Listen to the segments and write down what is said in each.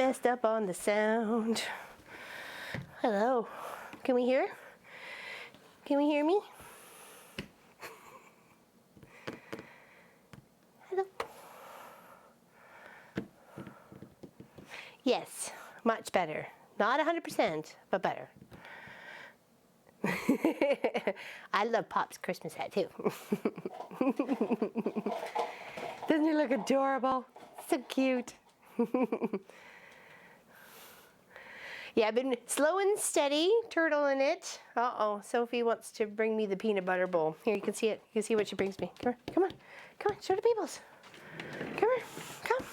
messed up on the sound. Hello. Can we hear? Can we hear me? Hello. Yes, much better. Not 100%, but better. I love Pop's Christmas hat too. Doesn't he look adorable? So cute. Yeah, I've been slow and steady, turtling it. Uh-oh, Sophie wants to bring me the peanut butter bowl. Here, you can see it. You can see what she brings me. Come on, come on, come on, show the peoples. Come here, come.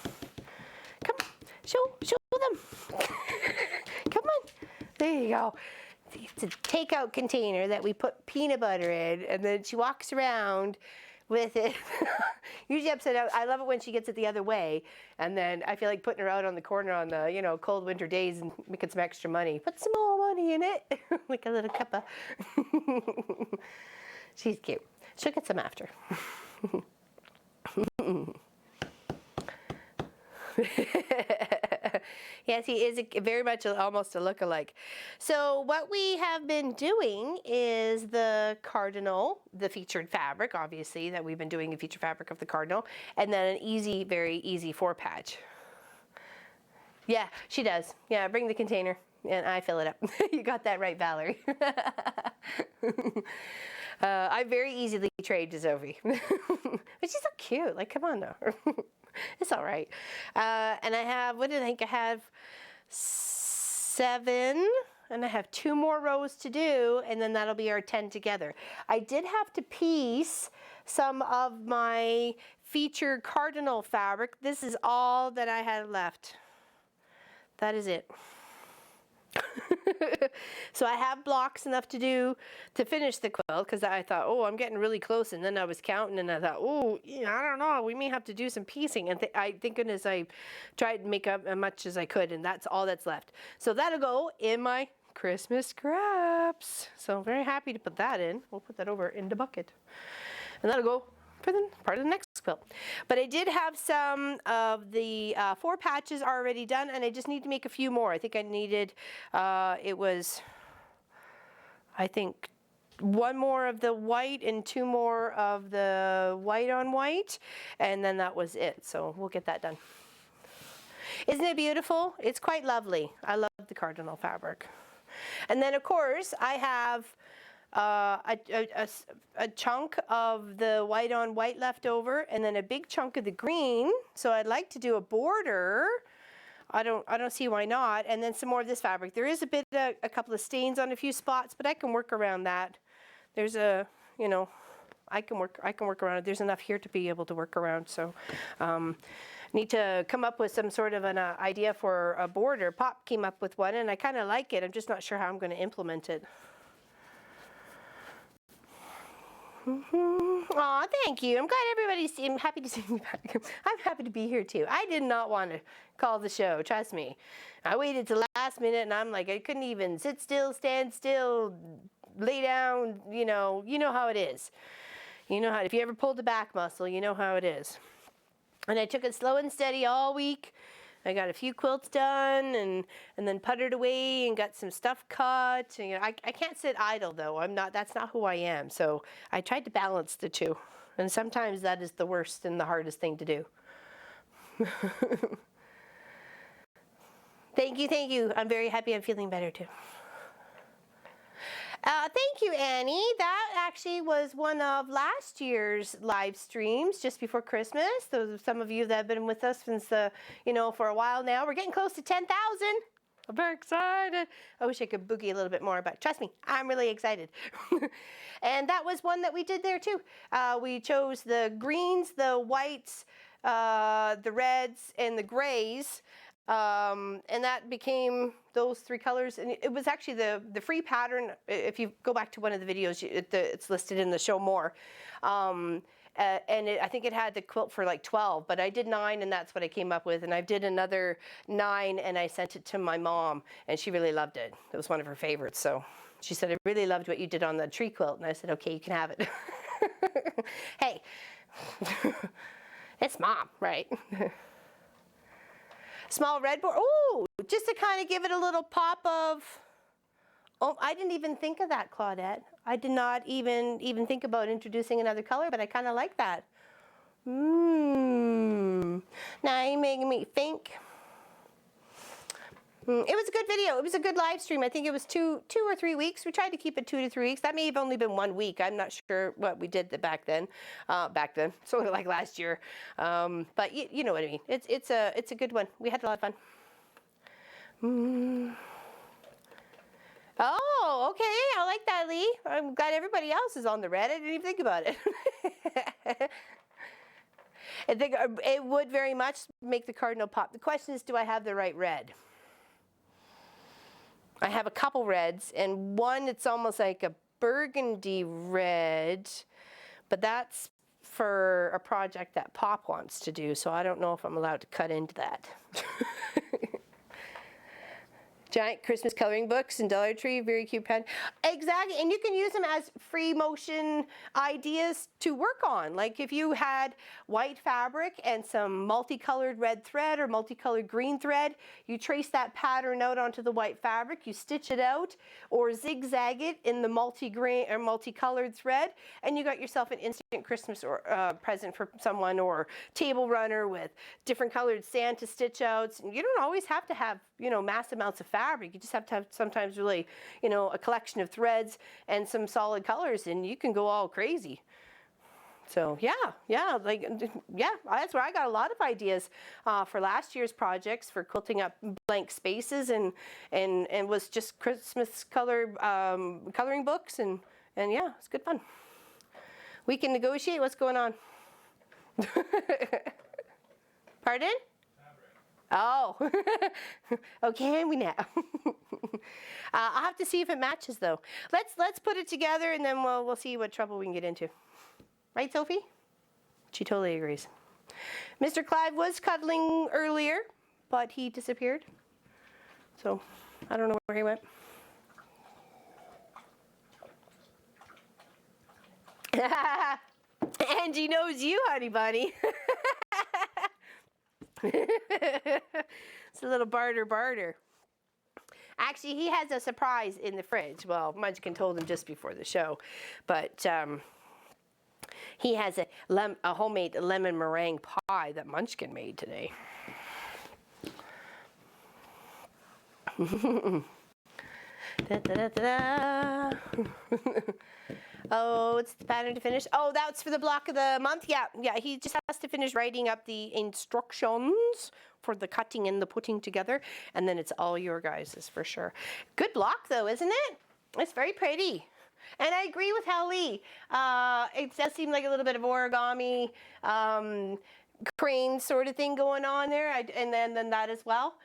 Come, show them. Come on, there you go. It's a takeout container that we put peanut butter in, and then she walks around with it. Usually upside down. I love it when she gets it the other way, and then I feel like putting her out on the corner on the, you know, cold winter days and making some extra money. Put some more money in it, like a little cuppa. She's cute. She'll get some after. Yes, he is very much almost a look-alike. So what we have been doing is the cardinal, the featured fabric, obviously, that we've been doing the featured fabric of the cardinal, and then an easy, very easy 4-patch. Yeah, she does. Yeah, bring the container, and I fill it up. You got that right, Valerie. I very easily trade to Sophie. But she's so cute. Like, come on now. It's all right. And I have, what did I think I have? 7, and I have 2 more rows to do, and then that'll be our 10 together. I did have to piece some of my featured cardinal fabric. This is all that I had left. That is it. So I have blocks enough to finish the quilt, because I thought, oh, I'm getting really close, and then I was counting and I thought, oh, yeah, I don't know, we may have to do some piecing, and thank goodness I tried to make up as much as I could, and that's all that's left. So that'll go in my Christmas scraps. So I'm very happy to put that in. We'll put that over in the bucket, and that'll go for the part of the next quilt. But I did have some of the 4 patches already done, and I just need to make a few more. I think I needed, it was, I think, 1 more of the white and 2 more of the white on white, and then that was it. So we'll get that done. Isn't it beautiful? It's quite lovely. I love the cardinal fabric. And then, of course, I have a chunk of the white on white left over, and then a big chunk of the green. So I'd like to do a border. I don't see why not. And then some more of this fabric. There is a couple of stains on a few spots, but I can work around that. There's a, you know, I can work around it. There's enough here to be able to work around. So need to come up with some sort of an idea for a border. Pop came up with one, and I kind of like it. I'm just not sure how I'm going to implement it. Aw, thank you. I'm glad I'm happy to see me back. I'm happy to be here too. I did not want to call the show, trust me. I waited till last minute, and I'm like, I couldn't even sit still, stand still, lay down, you know how it is. You know how, if you ever pulled the back muscle, you know how it is. And I took it slow and steady all week. I got a few quilts done, and then puttered away and got some stuff cut. And, you know, I can't sit idle though. That's not who I am. So I tried to balance the two. And sometimes that is the worst and the hardest thing to do. Thank you. I'm very happy. I'm feeling better too. Thank you, Annie. That actually was one of last year's live streams just before Christmas. Those are some of you that have been with us since for a while now. We're getting close to 10,000. I'm very excited. I wish I could boogie a little bit more, but trust me, I'm really excited. And that was one that we did there too. We chose the greens, the whites, the reds, and the grays. And that became those 3 colors, and it was actually the free pattern. If you go back to one of the videos, it's listed in the show more. And I think it had the quilt for like 12, but I did 9, and that's what I came up with. And I did another 9, and I sent it to my mom, and she really loved it. It was one of her favorites. So she said, I really loved what you did on the tree quilt. And I said, okay, you can have it. Hey, it's Mom, right? Small red border. Oh, just to kind of give it a little pop of, oh, I didn't even think of that, Claudette. I did not even think about introducing another color, but I kind of like that. Now you're making me think. It was a good video. It was a good live stream. I think it was two or 3 weeks. We tried to keep it 2 to 3 weeks. That may have only been 1 week. I'm not sure what we did back then. Sort of like last year. But you know what I mean. It's a good one. We had a lot of fun. Oh, okay. I like that, Lee. I'm glad everybody else is on the red. I didn't even think about it. I think it would very much make the cardinal pop. The question is, do I have the right red? I have a couple reds, and one it's almost like a burgundy red, but that's for a project that Pop wants to do, so I don't know if I'm allowed to cut into that. Giant Christmas coloring books in Dollar Tree, very cute pen. Exactly, and you can use them as free motion ideas to work on. Like if you had white fabric and some multicolored red thread or multicolored green thread, you trace that pattern out onto the white fabric, you stitch it out or zigzag it in the multi-grain or multicolored thread, and you got yourself an instant Christmas or present for someone, or table runner with different colored Santa stitch outs. And you don't always have to have, you know, mass amounts of fabric. You just have to have sometimes really, you know, a collection of threads and some solid colors, and you can go all crazy. So yeah, that's where I got a lot of ideas for last year's projects for quilting up blank spaces, and was just Christmas color coloring books, and yeah, it's good fun. We can negotiate. What's going on? Pardon? Oh, okay, we now. I'll have to see if it matches though. Let's put it together, and then we'll see what trouble we can get into. Right, Sophie? She totally agrees. Mr. Clive was cuddling earlier, but he disappeared. So I don't know where he went. Angie knows you, honey bunny. It's a little barter. Actually, he has a surprise in the fridge. Well, Munchkin told him just before the show, but he has a homemade lemon meringue pie that Munchkin made today. Da, da, da, da, da. Oh, it's the pattern to finish. Oh, that's for the block of the month. Yeah, he just has to finish writing up the instructions for the cutting and the putting together, and then it's all your guys's for sure. Good block though, isn't it? It's very pretty. And I agree with Hallie. It does seem like a little bit of origami, crane sort of thing going on there, and then that as well.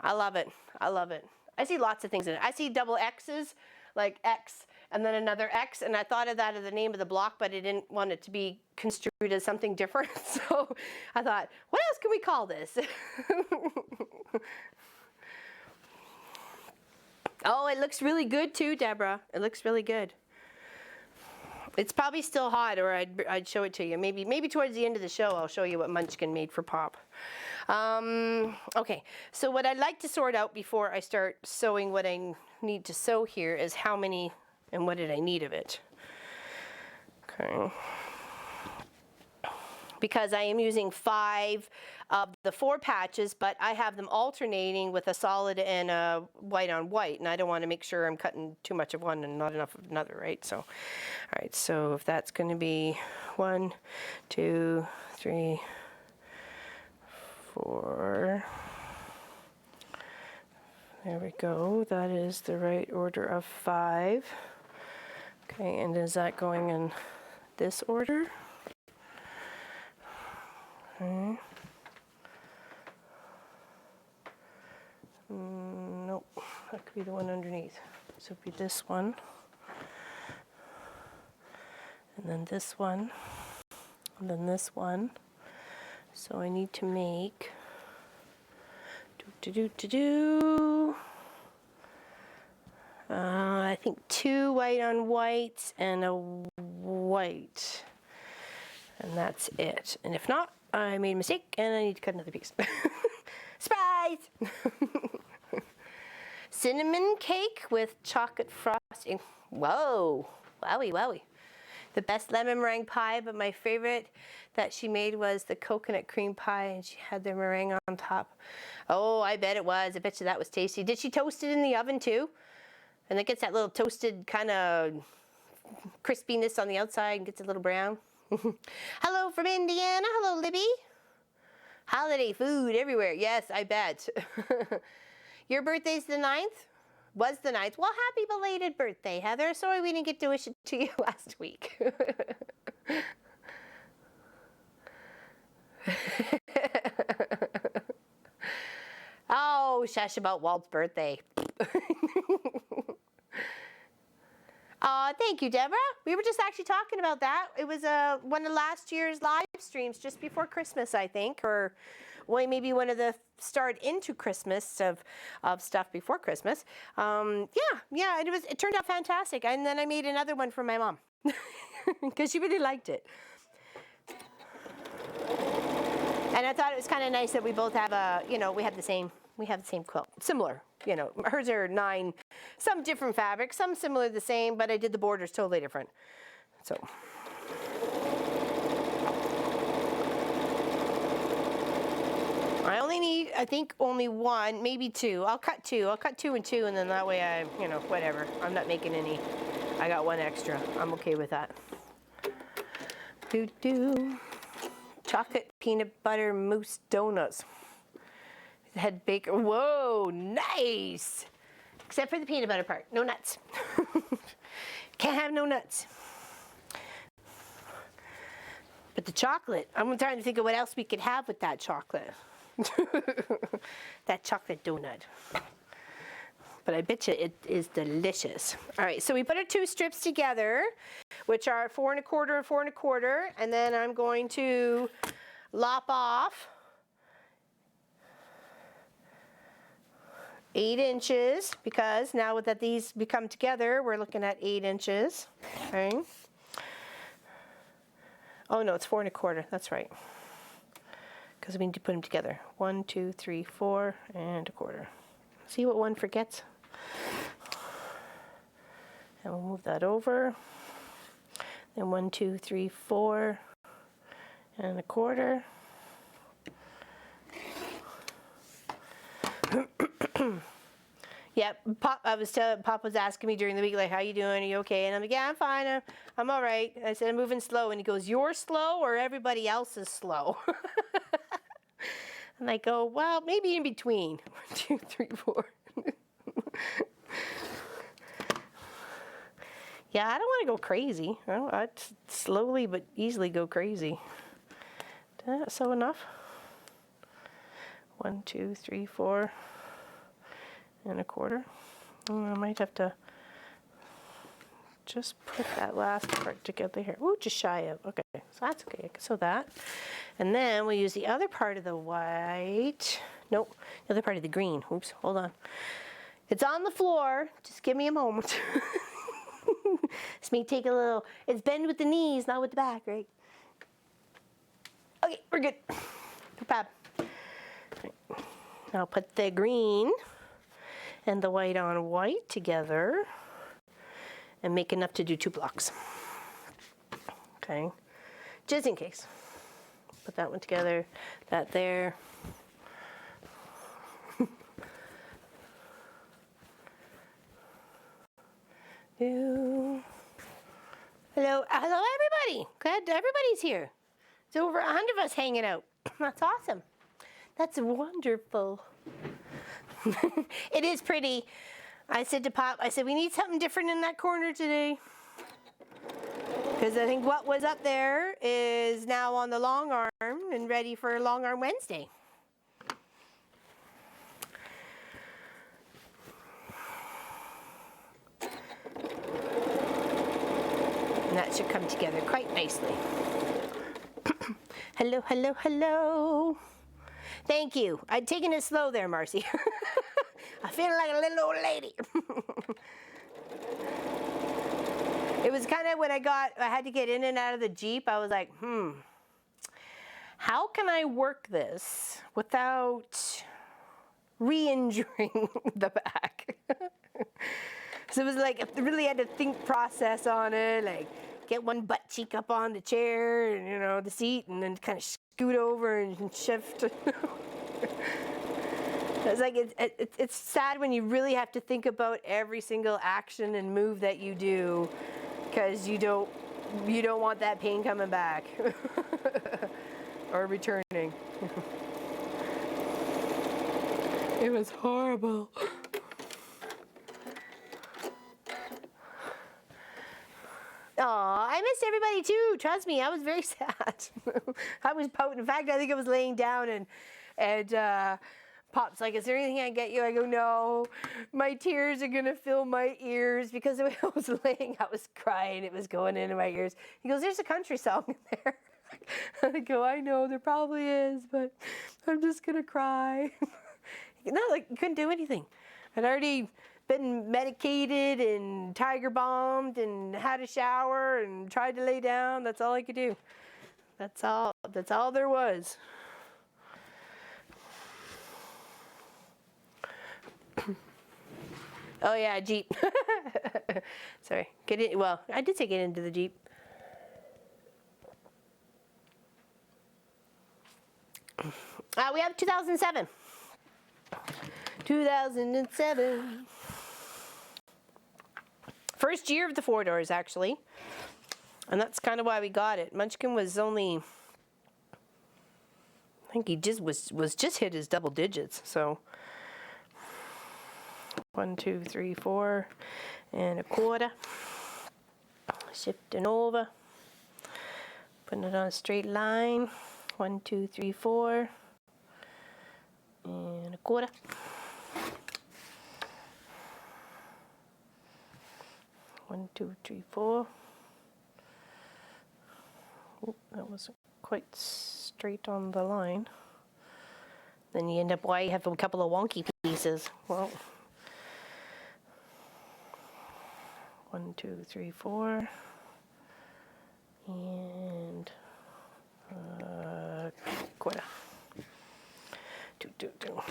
I love it. I see lots of things in it. I see double X's, like X and then another X, and I thought of that as the name of the block, but I didn't want it to be construed as something different. So I thought, what else can we call this? Oh, it looks really good too, Deborah. It looks really good. It's probably still hot, or I'd show it to you. Maybe towards the end of the show, I'll show you what Munchkin made for Pop. Okay, so what I'd like to sort out before I start sewing what I need to sew here is how many and what did I need of it. Okay. Because I am using 5 of the 4 patches, but I have them alternating with a solid and a white on white, and I don't want to make sure I'm cutting too much of one and not enough of another, right? So, all right, so if that's going to be 1, 2, 3, 4. There we go. That is the right order of 5. Okay, and is that going in this order? Okay. Nope, that could be the one underneath. So it'd be this one, and then this one, and then this one. So I need to make I think 2 white on white and a white, and that's it. And if not, I made a mistake and I need to cut another piece. Surprise! Cinnamon cake with chocolate frosting. Whoa, wowie, wowie. The best lemon meringue pie, but my favorite that she made was the coconut cream pie, and she had the meringue on top. Oh, I bet it was. I bet you that was tasty. Did she toast it in the oven too? And it gets that little toasted kind of crispiness on the outside and gets a little brown. Hello from Indiana. Hello, Libby. Holiday food everywhere. Yes, I bet. Your birthday's the 9th? Was the 9th. Well, happy belated birthday, Heather. Sorry we didn't get to wish it to you last week. Oh, shush about Walt's birthday. Thank you, Deborah. We were just actually talking about that. It was one of last year's live streams just before Christmas, I think, or well, maybe one of the start into Christmas of stuff before Christmas. Yeah, it turned out fantastic. And then I made another one for my mom because she really liked it. And I thought it was kind of nice that we both have we have the same quilt, similar. Hers are 9, some different fabrics, some similar, the same, but I did the borders totally different. So. I only need, I think, only 1, maybe 2. I'll cut 2. I'll cut 2 and 2, and then that way I, whatever. I'm not making any. I got 1 extra. I'm okay with that. Chocolate peanut butter mousse donuts. Head baker. Whoa, nice. Except for the peanut butter part. No nuts. Can't have no nuts. But the chocolate, I'm trying to think of what else we could have with that chocolate. That chocolate donut. But I bet you it is delicious. All right, so we put our 2 strips together, which are 4 1/4 and 4 1/4, and then I'm going to lop off 8 inches, because now that these become together, we're looking at 8 inches. Okay. Oh no, it's 4 1/4. That's right. Because we need to put them together. 1, 2, 3, 4 1/4. See what one forgets? And we'll move that over. Then 1, 2, 3, 4 1/4. Yeah, Pop was asking me during the week, like, how you doing? Are you okay? And I'm like, yeah, I'm fine. I'm all right. I said, I'm moving slow. And he goes, you're slow or everybody else is slow? And I go, well, maybe in between. 1, 2, 3, 4. Yeah, I don't want to go crazy. I'd slowly but easily go crazy. Did that sew enough? 1, 2, 3, 4 1/4. I might have to just put that last part together here. Ooh, just shy of. Okay, so that's okay. I can sew that. And then we'll use the other part of the white. Nope, the other part of the green. Oops, hold on. It's on the floor. Just give me a moment. It's me take a little. It's bend with the knees, not with the back, right? Okay, we're good. Fab. Now put the green and the white on white together and make enough to do 2 blocks. Okay, just in case. Put that one together, that there. Hello, everybody. Glad everybody's here. There's over 100 of us hanging out. That's awesome. That's wonderful. It is pretty. I said to Pop, we need something different in that corner today. Because I think what was up there is now on the long arm and ready for Long Arm Wednesday. And that should come together quite nicely. Hello, hello, hello. Thank you. I'd taken it slow there, Marcy. I feel like a little old lady. It was kind of when I had to get in and out of the Jeep, I was like, how can I work this without re-injuring the back. So it was like, I really had to think process on it, like get one butt cheek up on the chair and, you know, the seat, and then kind of scoot over and shift. It's like, it's sad when you really have to think about every single action and move that you do, because you don't want that pain coming back or returning. It was horrible. Aw, I missed everybody too. Trust me, I was very sad. I was pouting. In fact, I think I was laying down, and Pop's like, "Is there anything I can get you?" I go, "No, my tears are gonna fill my ears," because the way I was laying, I was crying. It was going into my ears. He goes, "There's a country song in there." I go, "I know, there probably is, but I'm just gonna cry." No, like, you couldn't do anything. I'd already been medicated and tiger bombed and had a shower and tried to lay down. That's all I could do. That's all there was. Oh yeah, Jeep. Sorry. Get in. Well, I did say get into the Jeep. We have 2007. 2007. First year of the 4-doors, actually. And that's kind of why we got it. Munchkin was only, I think he just was just hit his double digits. So 1, 2, 3, 4 and a quarter. Shifting over. Putting it on a straight line. 1, 2, 3, 4 and a quarter. One, 2, 3, 4. Oh, that wasn't quite straight on the line. Then you end up, why you have a couple of wonky pieces. Well, 1, 2, 3, 4, and quarter. 2, 2, 2.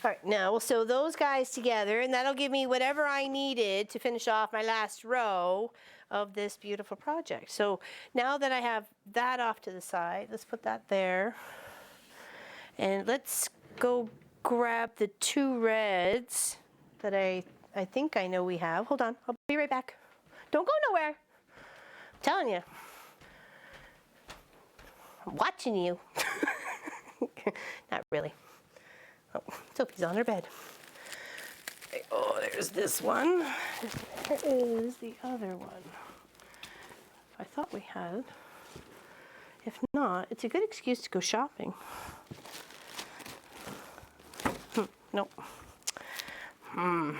All right, now we'll sew those guys together, and that'll give me whatever I needed to finish off my last row of this beautiful project. So now that I have that off to the side, let's put that there. And let's go grab the 2 reds that I think I know we have. Hold on, I'll be right back. Don't go nowhere. I'm telling you. I'm watching you. Not really. Oh, Sophie's on her bed. Okay, oh, there's this one. There is the other one. I thought we had. If not, it's a good excuse to go shopping. Nope. I'm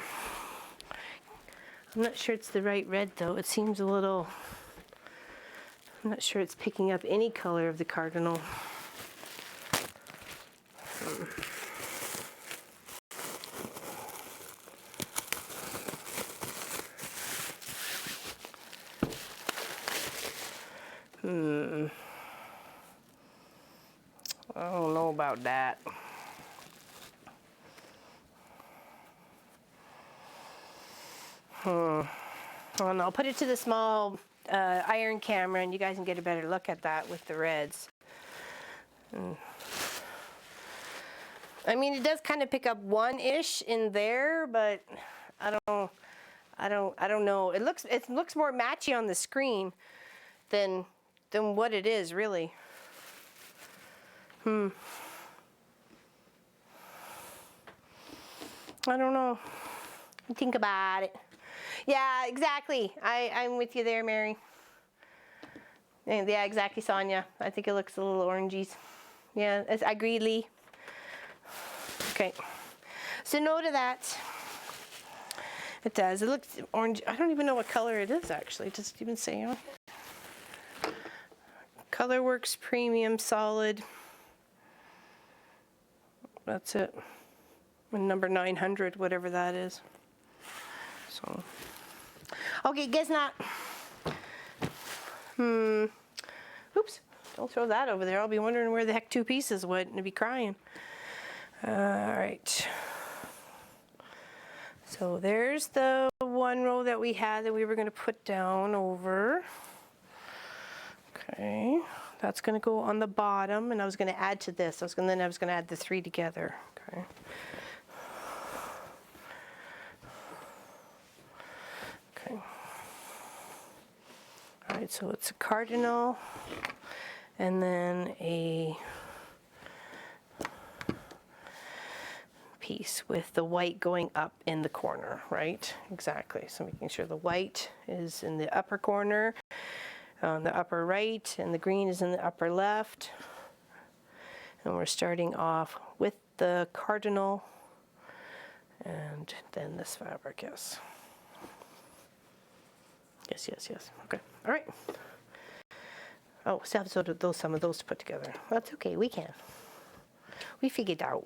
not sure it's the right red though. It seems a little, I'm not sure it's picking up any color of the cardinal. I don't know about that. Well, I'll put it to the small iron camera, and you guys can get a better look at that with the reds. I mean, it does kind of pick up 1-ish in there, but I don't know. It looks more matchy on the screen than what it is really. I don't know. Think about it. Yeah, exactly. I'm with you there, Mary. Yeah, exactly, Sonia. I think it looks a little orangies. Yeah, I agree, Lee. Okay. So no to that. It does. It looks orange. I don't even know what color it is, actually. It doesn't even say on here. Colorworks Premium Solid. That's it. And number 900, whatever that is. So, okay, guess not. Oops, don't throw that over there. I'll be wondering where the heck 2 pieces went and be crying. All right. So there's the one row that we had that we were going to put down over. Okay, that's going to go on the bottom, and I was going to add to this. Then I was going to add the 3 together. Okay. Okay. All right, so it's a cardinal, and then a piece with the white going up in the corner, right? Exactly. So making sure the white is in the upper corner, on the upper right, and the green is in the upper left. And we're starting off with the cardinal, and then this fabric, yes. Yes, yes, yes. Okay. All right. Oh, still have some of those to put together. That's okay. We can. We figured out.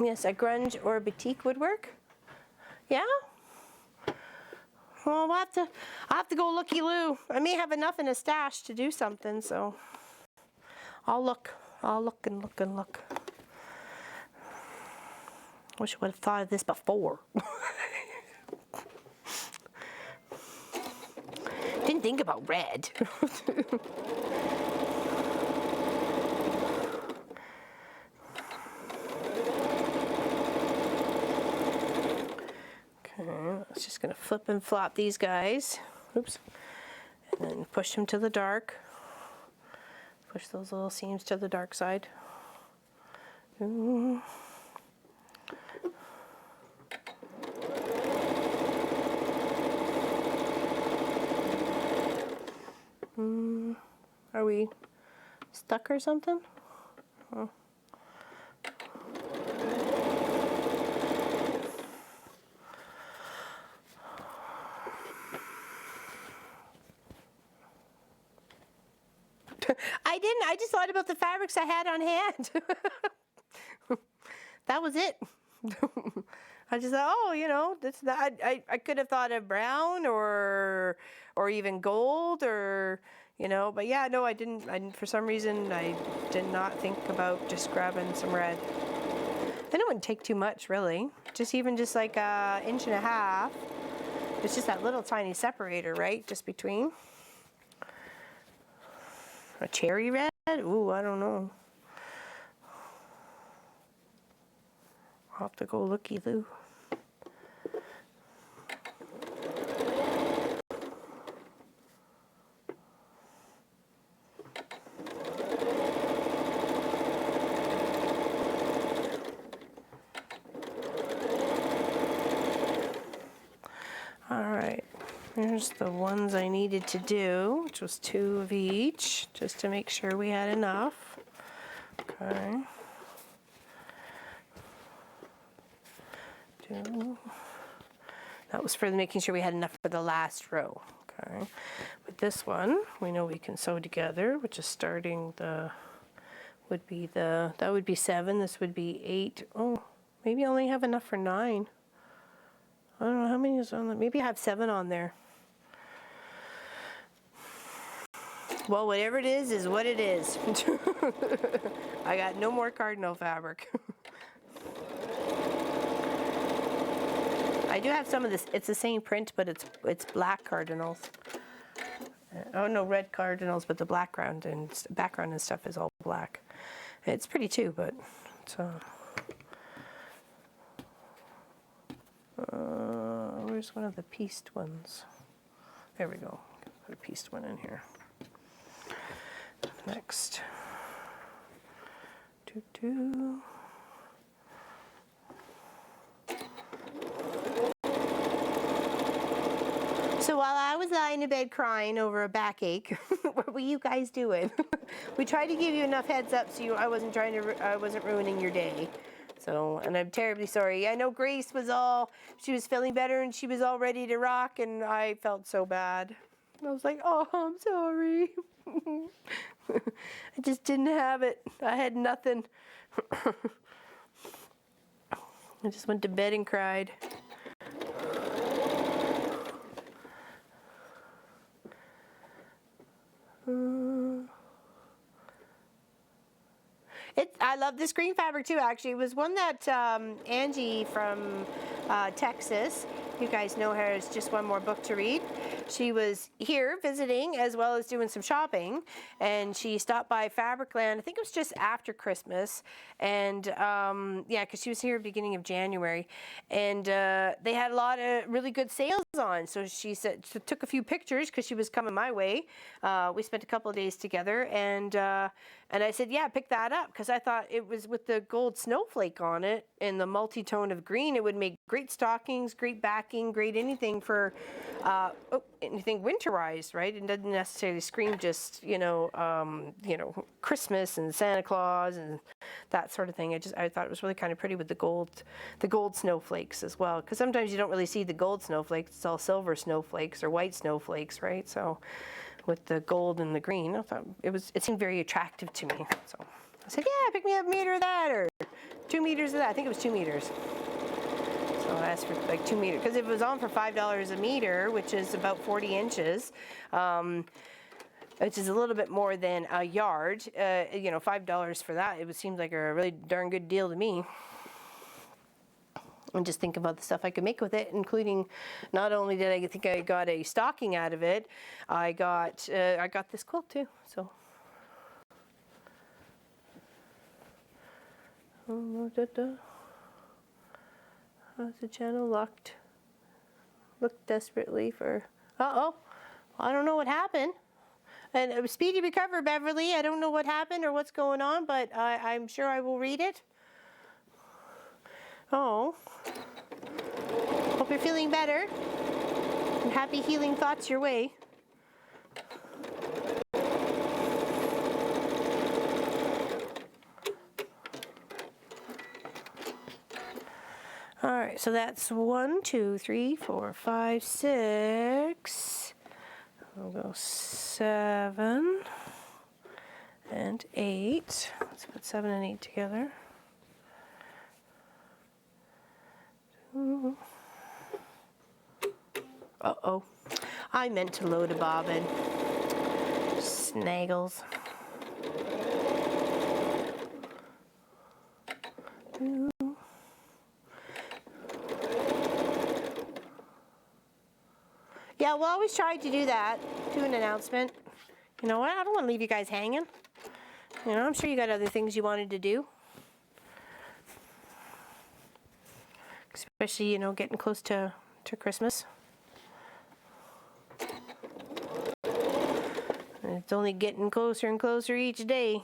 Yes, a grunge or a batik would work. Yeah. Well, I'll have to go looky-loo. I may have enough in a stash to do something, so I'll look and look and look. Wish I would have thought of this before. Didn't think about red. It's just going to flip and flop these guys. Oops. And then push them to the dark. Push those little seams to the dark side. Ooh. Are we stuck or something? Oh. I didn't. I just thought about the fabrics I had on hand. That was it. I just thought, oh, you know, that's not, I could have thought of brown or even gold or, you know, but yeah, no, I didn't. For some reason, I did not think about just grabbing some red. And it wouldn't take too much, really. Just like an inch and a half. It's just that little tiny separator, right, just between. A cherry red? Ooh, I don't know. I'll have to go looky-loo. All right. Here's the ones I needed to do, which was 2 of each, just to make sure we had enough. Okay. 2. That was for making sure we had enough for the last row. Okay. But this one, we know we can sew together, which is starting that would be 7, this would be 8. Oh, maybe I only have enough for 9. I don't know how many is on there. Maybe I have 7 on there. Well, whatever it is what it is. I got no more cardinal fabric. I do have some of this. It's the same print, but it's black cardinals. Oh no, red cardinals, but the background and stuff is all black. It's pretty too, but it's where's one of the pieced ones? There we go. Put a pieced one in here. Next. So while I was lying in bed crying over a backache, what were you guys doing? We tried to give you enough heads up so I wasn't ruining your day. So, and I'm terribly sorry. I know Grace she was feeling better and she was all ready to rock, and I felt so bad. I was like, oh, I'm sorry. I just didn't have it. I had nothing. I just went to bed and cried. I love this green fabric too, actually. It was one that Angie from Texas, you guys know her as Just One More Book to Read. She was here visiting as well as doing some shopping, and she stopped by Fabricland, I think it was just after Christmas, and yeah, because she was here beginning of January, and they had a lot of really good sales on, so she said, took a few pictures because she was coming my way. We spent a couple of days together, and I said, yeah, pick that up, because I thought it was with the gold snowflake on it and the multi-tone of green, it would make great stockings, great backing, great anything for, anything winterized, right? It doesn't necessarily scream just, Christmas and Santa Claus and that sort of thing. I thought it was really kind of pretty with the gold snowflakes as well, because sometimes you don't really see the gold snowflakes, it's all silver snowflakes or white snowflakes, right? So with the gold and the green, I thought it seemed very attractive to me. So I said, yeah, pick me up a meter of that or 2 meters of that. I think it was 2 meters. So I asked for like 2 meters, because it was on for $5 a meter, which is about 40 inches, which is a little bit more than a yard. $5 for that, it seemed like a really darn good deal to me. And just think about the stuff I could make with it, including not only did I think I got a stocking out of it, I got this quilt too. So how's the channel locked? Look desperately for. I don't know what happened. And speedy recover, Beverly. I don't know what happened or what's going on, but I'm sure I will read it. Oh, hope you're feeling better, and happy healing thoughts your way. All right, so that's 1, 2, 3, 4, 5, 6. We'll go 7 and 8. Let's put 7 and 8 together. Uh-oh. I meant to load a bobbin. Snaggles. Yeah, we'll always try to do that. Do an announcement. You know what? I don't want to leave you guys hanging. I'm sure you got other things you wanted to do. Especially, getting close to Christmas. And it's only getting closer and closer each day.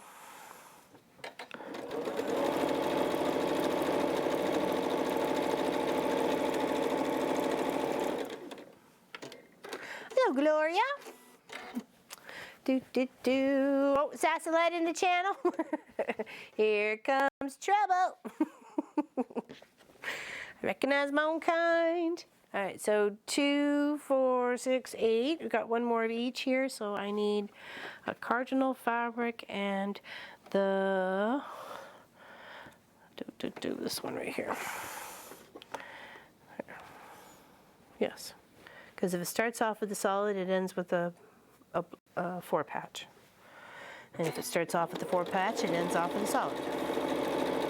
Hello, Gloria. Oh, Sassalette in the channel. Here comes trouble. I recognize my own kind. All right, so 2, 4, 6, 8. We've got one more of each here, so I need a cardinal fabric and the this one right here. Yes, because if it starts off with a solid, it ends with a 4 patch, and if it starts off with the 4 patch, it ends off with a solid.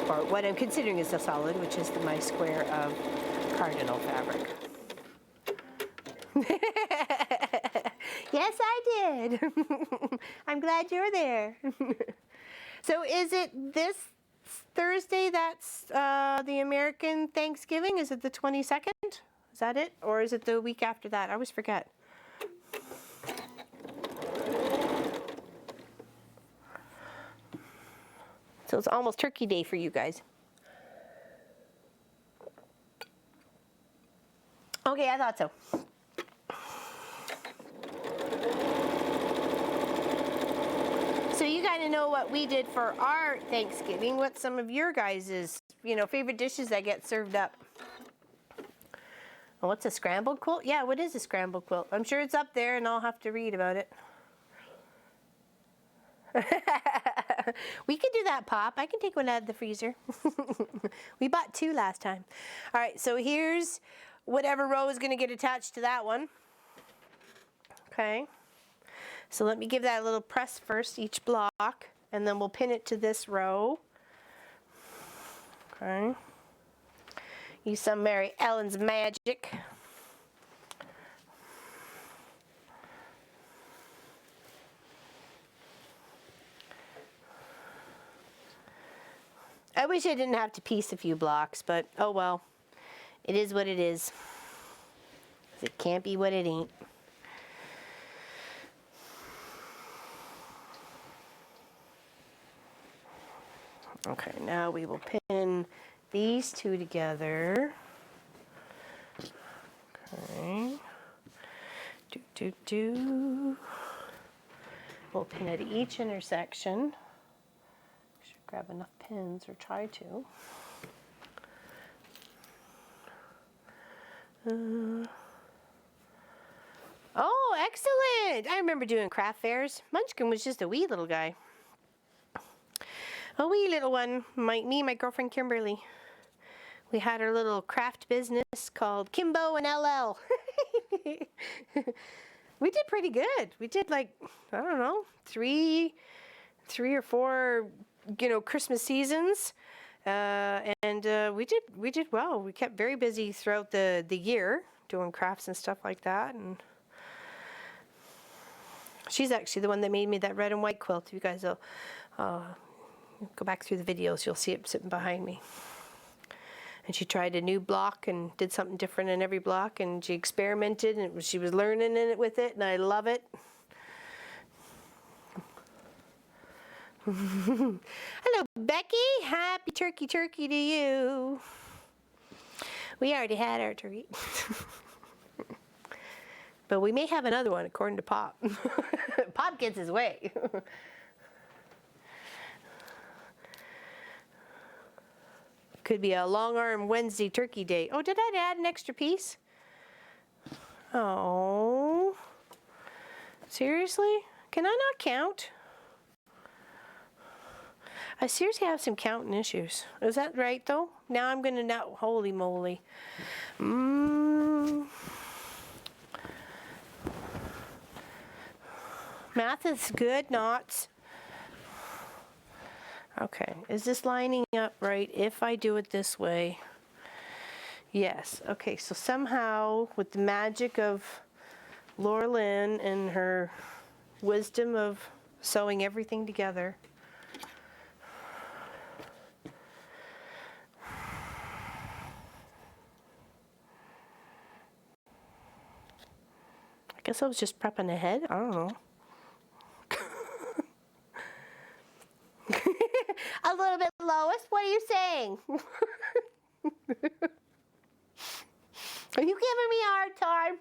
Or what I'm considering is a solid, which is my square of cardinal fabric. Yes, I did. I'm glad you're there. So is it this Thursday that's the American Thanksgiving? Is it the 22nd? Is that it? Or is it the week after that? I always forget. So it's almost Turkey Day for you guys. Okay, I thought so. So you got to know what we did for our Thanksgiving. What some of your guys' favorite dishes that get served up. Oh, what's a scrambled quilt? Yeah, what is a scrambled quilt? I'm sure it's up there, and I'll have to read about it. We could do that, Pop. I can take one out of the freezer. We bought 2 last time. All right, so here's whatever row is going to get attached to that one. Okay. So let me give that a little press first, each block, and then we'll pin it to this row. Okay. Use some Mary Ellen's magic. I wish I didn't have to piece a few blocks, but oh well. It is what it is. It can't be what it ain't. Okay, now we will pin these two together. Okay. We'll pin at each intersection. Should grab enough pins, or try to. Oh, excellent! I remember doing craft fairs. Munchkin was just a wee little guy. A wee little one. Me and my girlfriend Kimberly. We had our little craft business called Kimbo and LL. We did pretty good. We did like, I don't know, three or four, Christmas seasons. We did well. We kept very busy throughout the year doing crafts and stuff like that. And she's actually the one that made me that red and white quilt. You guys will go back through the videos. You'll see it sitting behind me. And she tried a new block and did something different in every block, and she experimented, and she was learning in it with it, and I love it. Hello, Becky. Happy turkey to you. We already had our turkey. But we may have another one, according to Pop. Pop gets his way. Could be a long arm Wednesday turkey day. Oh, did I add an extra piece? Oh. Seriously? Can I not count? I seriously have some counting issues. Is that right, though? Now I'm going to know. Holy moly. Math is good, knots. Okay, is this lining up right if I do it this way? Yes. Okay, so somehow with the magic of Laura Lynn and her wisdom of sewing everything together, I guess I was just prepping ahead. I don't know. A little bit, Lois. What are you saying? Are you giving me a hard time?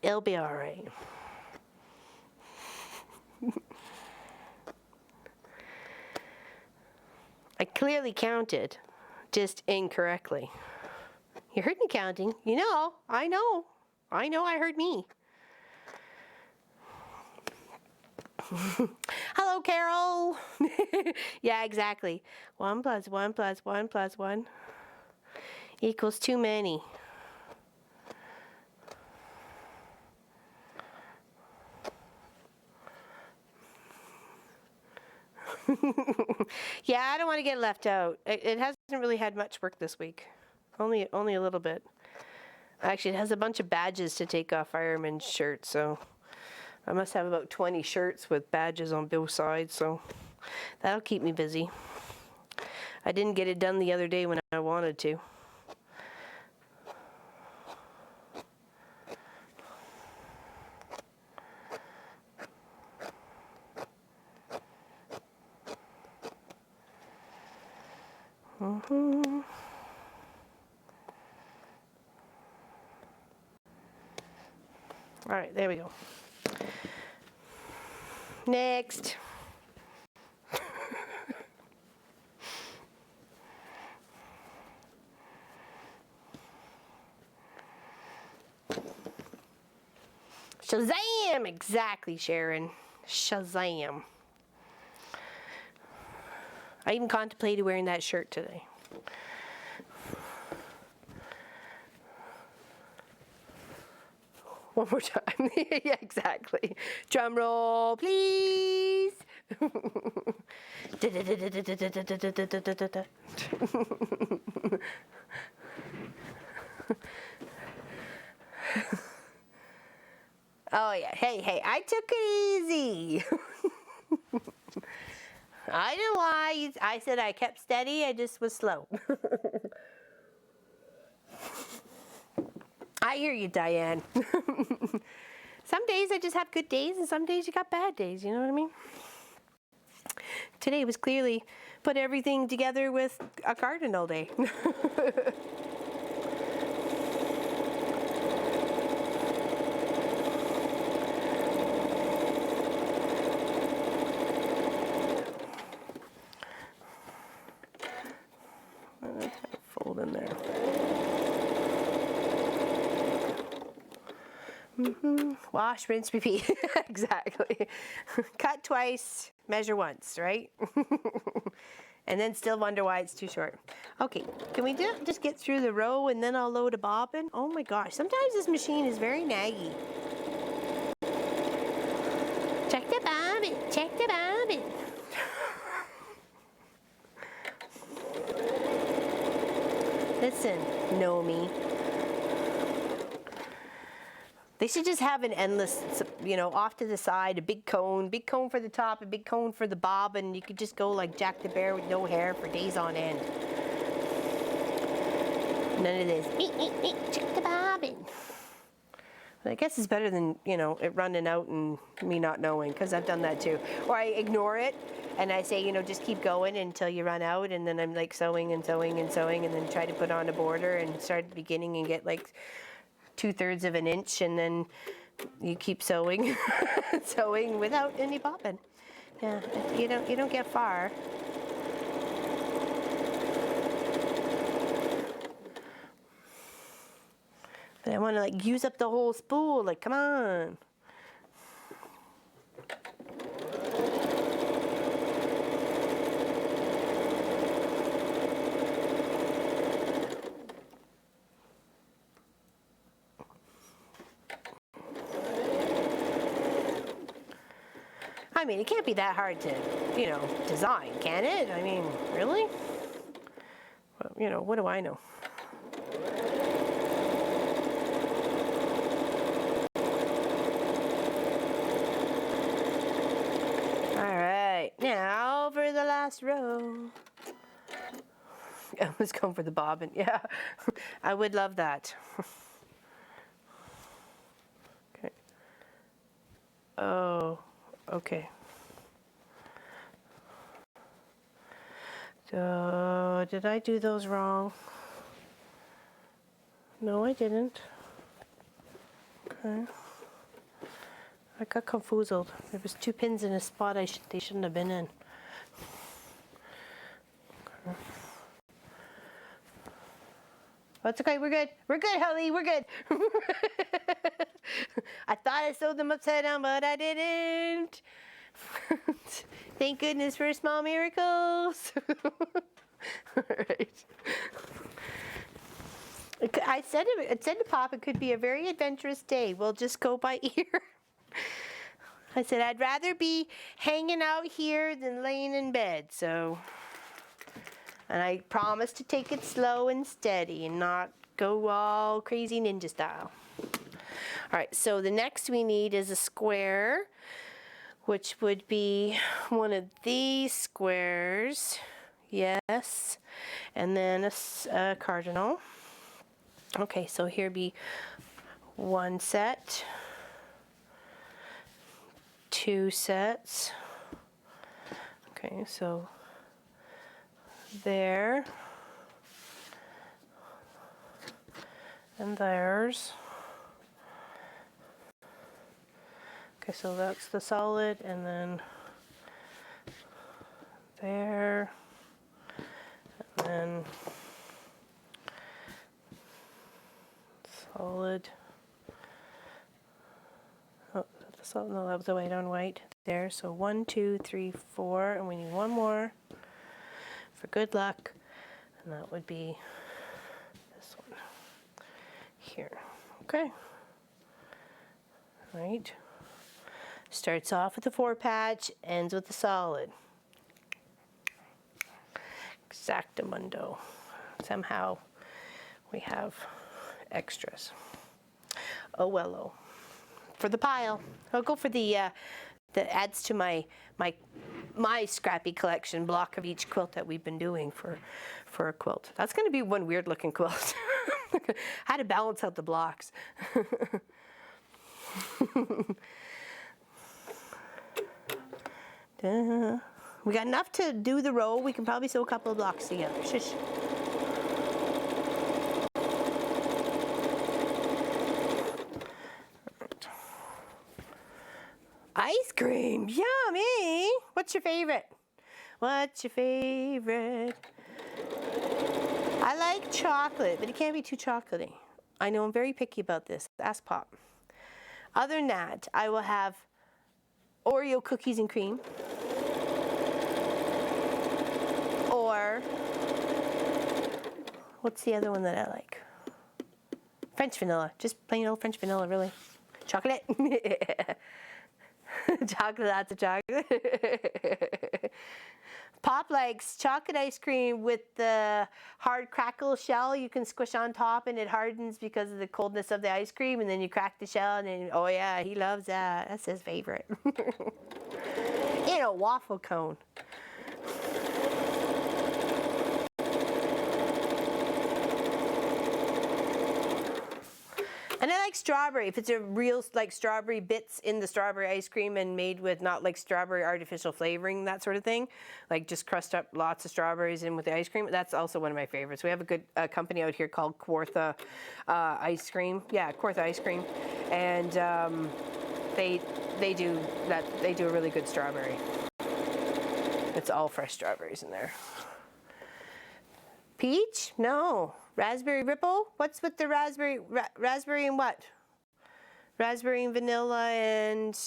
It'll be all right. I clearly counted, just incorrectly. You heard me counting. I know I heard me. Hello, Carol. Yeah, exactly. 1 + 1 + 1 + 1 equals too many. Yeah, I don't want to get left out. It hasn't really had much work this week. Only a little bit. Actually, it has a bunch of badges to take off fireman's shirts, so I must have about 20 shirts with badges on both sides, so that'll keep me busy. I didn't get it done the other day when I wanted to. All right, there we go. Next. Shazam! Exactly, Sharon. Shazam. I even contemplated wearing that shirt today. One more time. Yeah, exactly. Drum roll, please. Oh yeah. Hey, I took it easy. I didn't lie. I said I kept steady. I just was slow. I hear you, Diane. Some days I just have good days, and some days you got bad days. You know what I mean? Today was clearly put everything together with a garden all day. Fold in there. Wash, rinse, repeat. Exactly. Cut twice, measure once, right? And then still wonder why it's too short. Okay, can we just get through the row and then I'll load a bobbin? Oh my gosh, sometimes this machine is very naggy. Check the bobbin, check the bobbin. Listen, Nomi. They should just have an endless, you know, off to the side, a big cone for the top, a big cone for the bobbin. You could just go like Jack the Bear with no hair for days on end. None of this, check the bobbin. I guess it's better than, you know, it running out and me not knowing, because I've done that too. Or I ignore it and I say, you know, just keep going until you run out, and then I'm like sewing and sewing and sewing, and then try to put on a border and start at the beginning and get like 2/3 of an inch, and then you keep sewing, sewing without any bobbin. Yeah, you don't get far. But I want to like use up the whole spool. Like, come on. I mean, it can't be that hard to, you know, design, can it? I mean, really? Well, you know, what do I know? All right, now for the last row. Let's go for the bobbin. Yeah, I would love that. Okay. Oh, okay. So, did I do those wrong? No, I didn't. Okay. I got confused. There was 2 pins in a spot they shouldn't have been in. Okay. That's okay, we're good. We're good, Holly, we're good. I thought I sewed them upside down, but I didn't. Thank goodness for small miracles. All right. I said to Pop it could be a very adventurous day. We'll just go by ear. I said I'd rather be hanging out here than laying in bed, so. And I promised to take it slow and steady and not go all crazy ninja style. All right, so the next we need is a square, which would be one of these squares. Yes. And then a cardinal. Okay, so here be 1 set, 2 sets. Okay, so there and there's. Okay, so that's the solid, and then there, and then solid, So no, that was the white on white there. So 1, 2, 3, 4, and we need one more for good luck, and that would be this one here. Okay. All right. Starts off with a 4 patch, ends with a solid. Exactamundo. Somehow we have extras. Oh well. For the pile. I'll go for the that adds to my scrappy collection block of each quilt that we've been doing for a quilt. That's going to be one weird looking quilt. Had to balance out the blocks. We got enough to do the row. We can probably sew a couple of blocks together. Shush. Ice cream, yummy. What's your favorite? What's your favorite? I like chocolate, but it can't be too chocolatey. I know I'm very picky about this. Ask Pop. Other than that, I will have Oreo cookies and cream. Or, what's the other one that I like? French vanilla. Just plain old French vanilla, really. Chocolate. Chocolate, lots of chocolate. Pop likes chocolate ice cream with the hard crackle shell you can squish on top and it hardens because of the coldness of the ice cream, and then you crack the shell and then, oh yeah, he loves that. That's his favorite. In a waffle cone. And I like strawberry. If it's a real like strawberry bits in the strawberry ice cream and made with not like strawberry artificial flavoring, that sort of thing, like just crushed up lots of strawberries in with the ice cream. That's also one of my favorites. We have a good company out here called Quartha Ice Cream. Yeah, Quartha Ice Cream, and they do that. They do a really good strawberry. It's all fresh strawberries in there. Peach? No. Raspberry Ripple? What's with the raspberry? Raspberry and what? Raspberry and vanilla and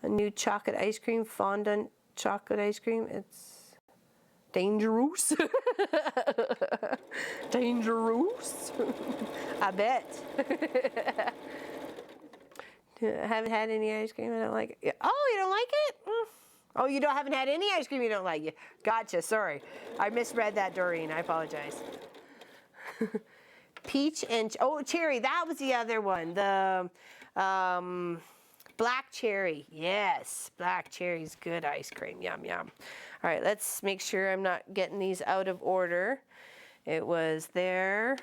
a new chocolate ice cream, fondant chocolate ice cream. It's dangerous. Dangerous. I bet. I haven't had any ice cream. I don't like it. Oh, you don't like it? Oh, you haven't had any ice cream, you don't like it. Gotcha, sorry. I misread that, Doreen, I apologize. Peach and, oh, cherry, that was the other one. The black cherry, yes. Black cherry's good ice cream, yum, yum. All right, let's make sure I'm not getting these out of order. It was there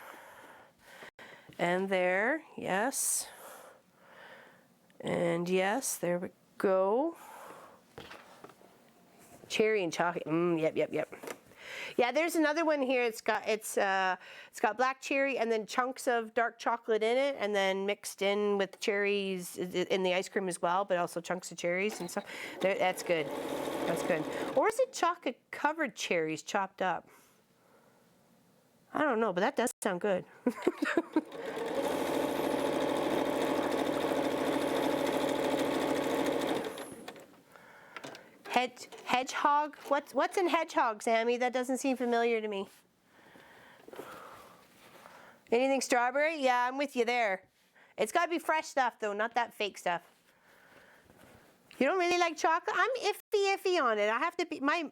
and there, yes. And yes, there we go. Cherry and chocolate. Yep. Yeah, there's another one here. It's got black cherry and then chunks of dark chocolate in it, and then mixed in with cherries in the ice cream as well, but also chunks of cherries and stuff. That's good. That's good. Or is it chocolate covered cherries chopped up? I don't know, but that does sound good. Hedgehog? What's in hedgehog, Sammy? That doesn't seem familiar to me. Anything strawberry? Yeah, I'm with you there. It's got to be fresh stuff, though, not that fake stuff. You don't really like chocolate? I'm iffy on it. I have to be, my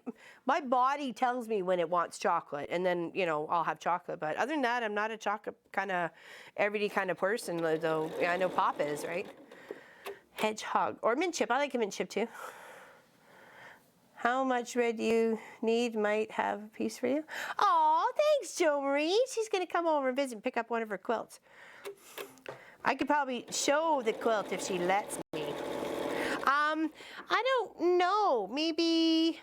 body tells me when it wants chocolate, and then, you know, I'll have chocolate. But other than that, I'm not a chocolate kind of, everyday kind of person, though. Yeah, I know Pop is, right? Hedgehog. Or mint chip. I like a mint chip, too. How much red do you need? Might have a piece for you. Oh, thanks, Jo Marie. She's going to come over and visit and pick up one of her quilts. I could probably show the quilt if she lets me. I don't know. Maybe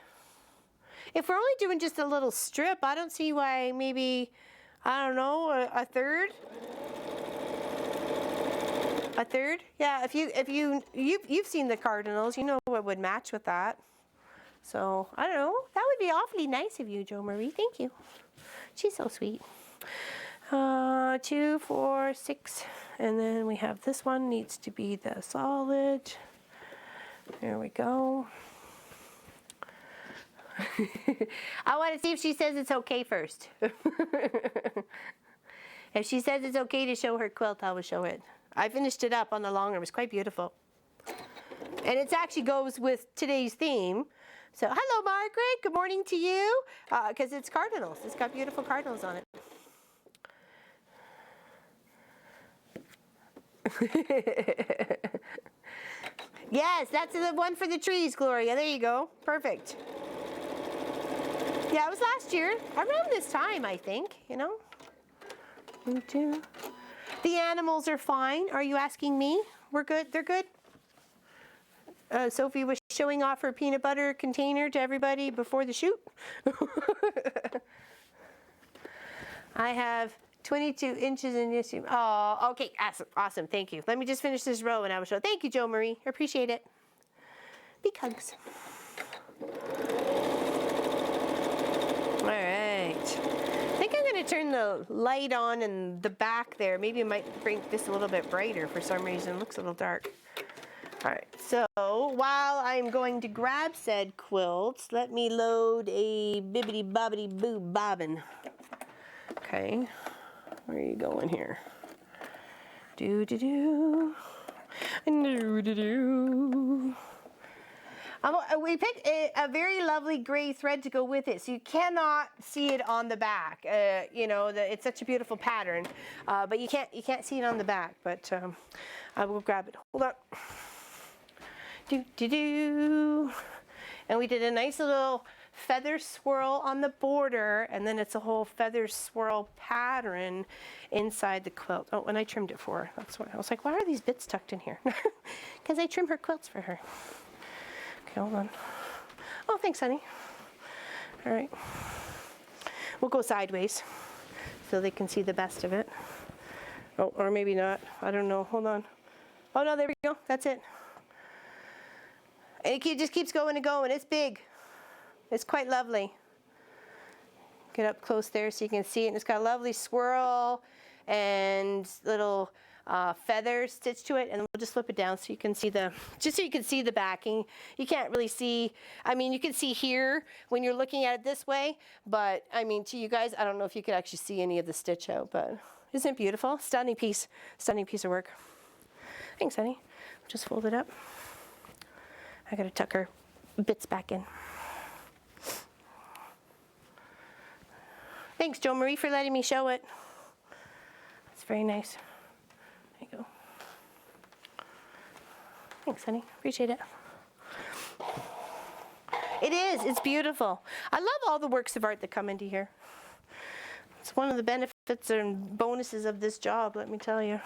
if we're only doing just a little strip, I don't see why maybe, I don't know, a third. A third? Yeah, you've seen the cardinals, you know what would match with that. So, I don't know. That would be awfully nice of you, Jo Marie. Thank you. She's so sweet. 2, 4, 6, and then we have this one needs to be the solid. There we go. I want to see if she says it's okay first. If she says it's okay to show her quilt, I will show it. I finished it up on the long arm. It's quite beautiful. And it actually goes with today's theme. So, hello, Margaret. Good morning to you. Because it's cardinals. It's got beautiful cardinals on it. Yes, that's the one for the trees, Gloria. There you go. Perfect. Yeah, it was last year. Around this time, I think, you know. 1, 2. The animals are fine. Are you asking me? We're good. They're good. Sophie was showing off her peanut butter container to everybody before the shoot. I have 22 inches in this. Oh, okay. Awesome. Thank you. Let me just finish this row and I will show. Thank you, Jo Marie. I appreciate it. Big hugs. All right. I think I'm going to turn the light on in the back there. Maybe I might bring this a little bit brighter for some reason. It looks a little dark. All right. So while I'm going to grab said quilts, let me load a bibbity bobbity boo bobbin. Okay. Where are you going here? Do. We picked a very lovely gray thread to go with it, so you cannot see it on the back. You know, it's such a beautiful pattern, but you can't see it on the back. But I will grab it. Hold on. Do. And we did a nice little feather swirl on the border, and then it's a whole feather swirl pattern inside the quilt. Oh, and I trimmed it for her. That's why I was like, why are these bits tucked in here? Because I trim her quilts for her. Okay, hold on. Oh, thanks, honey. All right. We'll go sideways so they can see the best of it. Oh, or maybe not. I don't know. Hold on. Oh, no, there we go. That's it. And it just keeps going and going. It's big. It's quite lovely. Get up close there so you can see it. And it's got a lovely swirl and little feathers stitched to it. And we'll just flip it down so you can see just so you can see the backing. You can't really see, I mean, you can see here when you're looking at it this way. But, I mean, to you guys, I don't know if you could actually see any of the stitch out. But isn't it beautiful? Stunning piece of work. Thanks, honey. Just fold it up. I gotta tuck her bits back in. Thanks, Jo Marie, for letting me show it. It's very nice. There you go. Thanks, honey. Appreciate it. It is. It's beautiful. I love all the works of art that come into here. It's one of the benefits and bonuses of this job, let me tell you.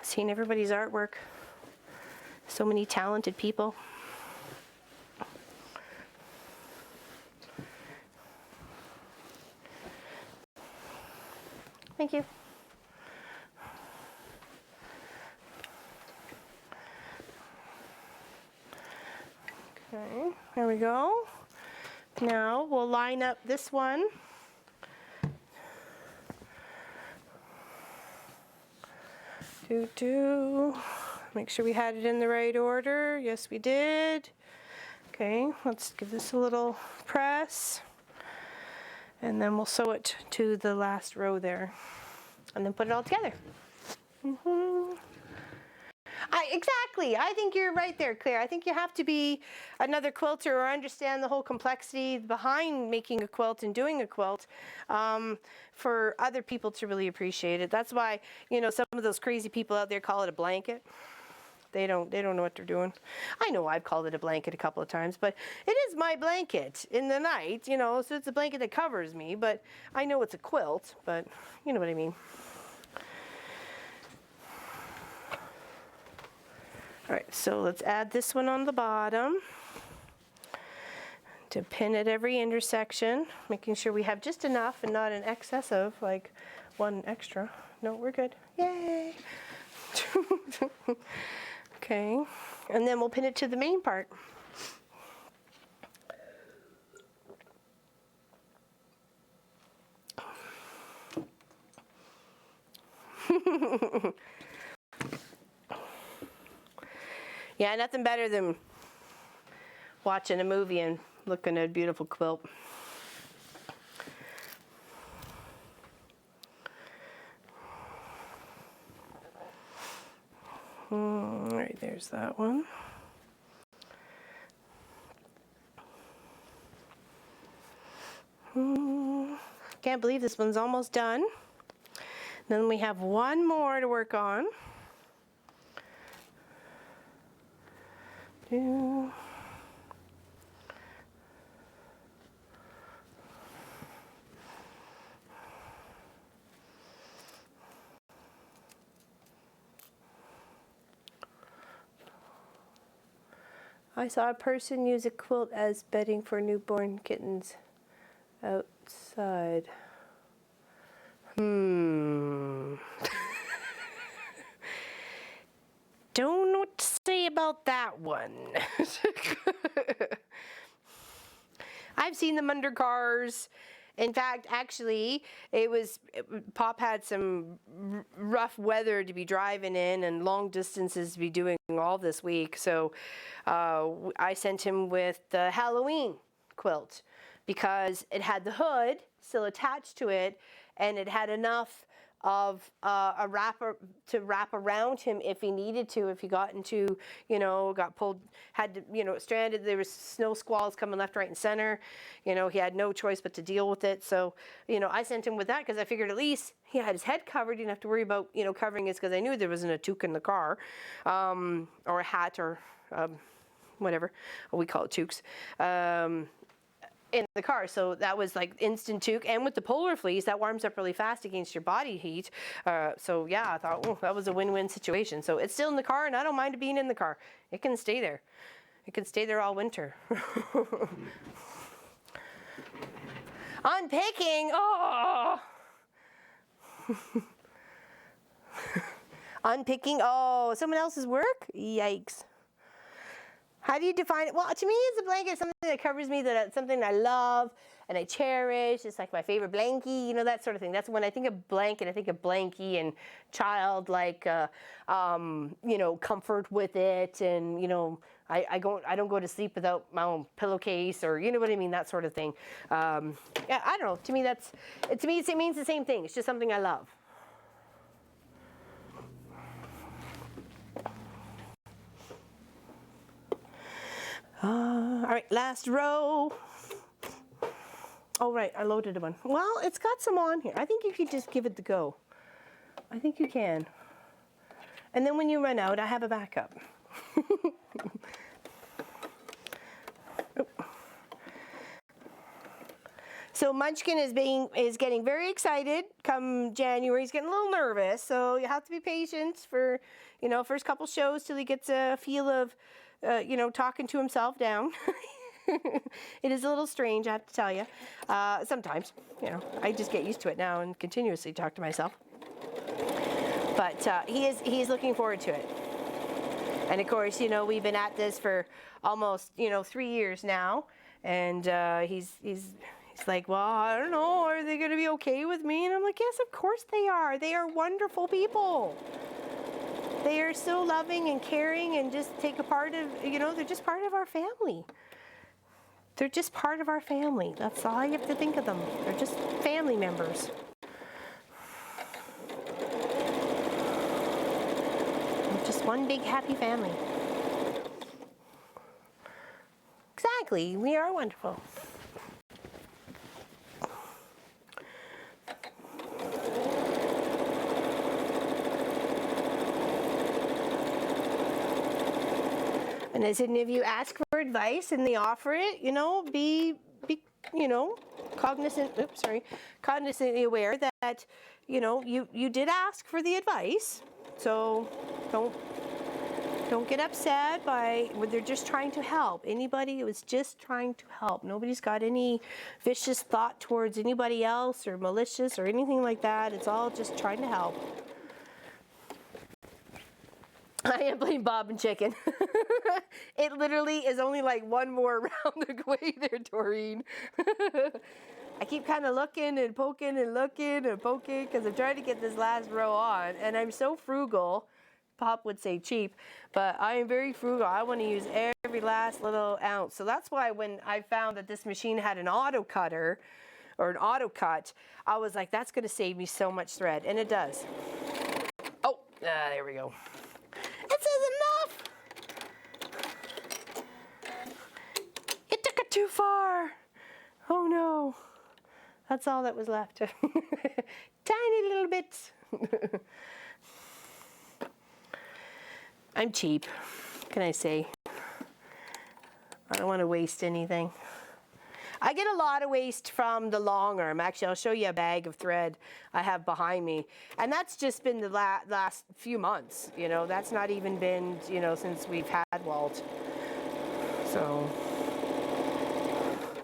Seeing everybody's artwork. So many talented people. Thank you. Okay, there we go. Now we'll line up this one. Make sure we had it in the right order. Yes, we did. Okay, let's give this a little press. And then we'll sew it to the last row there. And then put it all together. Exactly. I think you're right there, Claire. I think you have to be another quilter or understand the whole complexity behind making a quilt and doing a quilt for other people to really appreciate it. That's why, you know, some of those crazy people out there call it a blanket. They don't know what they're doing. I know I've called it a blanket a couple of times, but it is my blanket in the night, you know, so it's a blanket that covers me, but I know it's a quilt, but you know what I mean. All right, so let's add this one on the bottom to pin at every intersection, making sure we have just enough and not an excess of like one extra. No, we're good. Yay! Okay, and then we'll pin it to the main part. Yeah, nothing better than watching a movie and looking at a beautiful quilt. All right, there's that one. Can't believe this one's almost done. Then we have one more to work on. I saw a person use a quilt as bedding for newborn kittens outside. Don't know what to say about that one. I've seen them under cars. In fact, actually, Pop had some rough weather to be driving in and long distances to be doing all this week. So I sent him with the Halloween quilt because it had the hood still attached to it, and it had enough of a wrapper to wrap around him if he needed to, if he got into, got pulled, had to, stranded. There was snow squalls coming left, right, and center. He had no choice but to deal with it. So, I sent him with that because I figured at least he had his head covered. He didn't have to worry about, covering his, because I knew there wasn't a toque in the car, or a hat, or whatever. We call it toques. In the car, so that was like instant toque, and with the polar fleece that warms up really fast against your body heat. So yeah, I thought, oh, that was a win-win situation. So it's still in the car, and I don't mind it being in the car. It can stay there. It can stay there all winter. Unpicking. Oh. Unpicking. Oh, someone else's work. Yikes. How do you define it? Well, to me, it's a blanket, something that covers me, that's something I love and I cherish. It's like my favorite blankie, that sort of thing. That's when I think of blanket, I think of blankie and childlike, comfort with it. And, I don't go to sleep without my own pillowcase, or, you know what I mean, that sort of thing. Yeah, I don't know. To me, it means the same thing. It's just something I love. All right, last row. Oh, right, I loaded one. Well, it's got some on here. I think you could just give it the go. I think you can. And then when you run out, I have a backup. So Munchkin is getting very excited come January. He's getting a little nervous, so you have to be patient for, first couple shows till he gets a feel of talking to himself down. It is a little strange, I have to tell you. Sometimes, I just get used to it now and continuously talk to myself. But he is looking forward to it. And of course, we've been at this for almost, 3 years now. And he's like, well, I don't know, are they going to be okay with me? And I'm like, yes, of course they are. They are wonderful people. They are so loving and caring and just take a part of, they're just part of our family. They're just part of our family. That's all you have to think of them. They're just family members. They're just one big happy family. Exactly. We are wonderful. And as any of you ask for advice and they offer it, be cognizantly aware that, you did ask for the advice. So don't get upset they're just trying to help. Anybody was just trying to help. Nobody's got any vicious thought towards anybody else or malicious or anything like that. It's all just trying to help. I am playing Bob and Chicken. It literally is only like one more round away there, Doreen. I keep kind of looking and poking and looking and poking because I'm trying to get this last row on, and I'm so frugal. Pop would say cheap, but I am very frugal. I want to use every last little ounce. So that's why when I found that this machine had an auto cutter or an auto cut, I was like, that's going to save me so much thread, and it does. Oh, there we go. It says enough. It took it too far. Oh no. That's all that was left. Tiny little bits. I'm cheap, can I say? I don't want to waste anything. I get a lot of waste from the long arm. Actually, I'll show you a bag of thread I have behind me. And that's just been the last few months. You know, that's not even been, you know, since we've had Walt. So,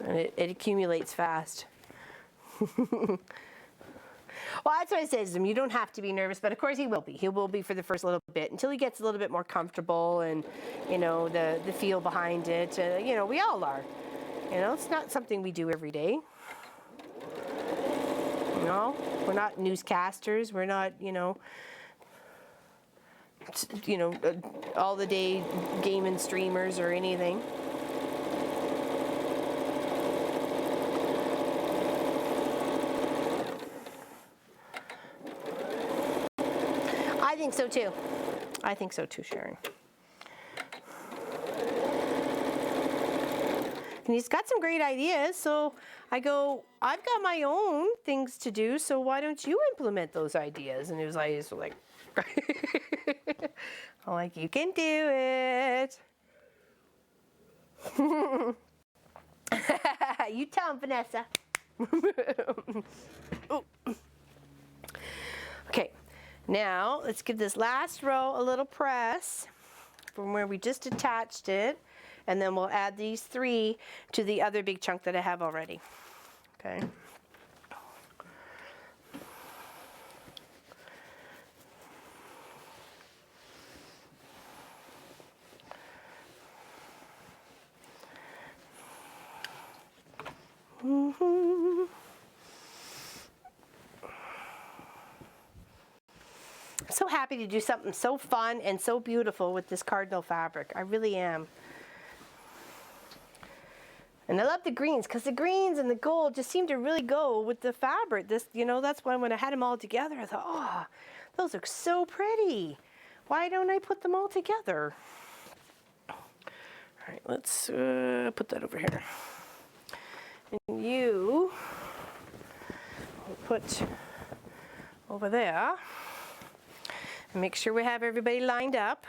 and it accumulates fast. Well, that's what I say to him. You don't have to be nervous, but of course he will be. He will be for the first little bit until he gets a little bit more comfortable and, you know, the feel behind it. You know, we all are. You know, it's not something we do every day. You know, we're not newscasters. We're not, you know, all the day gaming streamers or anything. I think so too. I think so too, Sharon. And he's got some great ideas, so I go, I've got my own things to do, so why don't you implement those ideas? And his ideas were like, I'm like, you can do it. You tell him, Vanessa. Oh. Okay. Now, let's give this last row a little press from where we just attached it, and then we'll add these 3 to the other big chunk that I have already. Okay. Mm-hmm. I'm so happy to do something so fun and so beautiful with this cardinal fabric. I really am. And I love the greens because the greens and the gold just seem to really go with the fabric. This, you know, that's when I had them all together, I thought, oh, those look so pretty. Why don't I put them all together? All right, let's put that over here. And you will put over there. And make sure we have everybody lined up.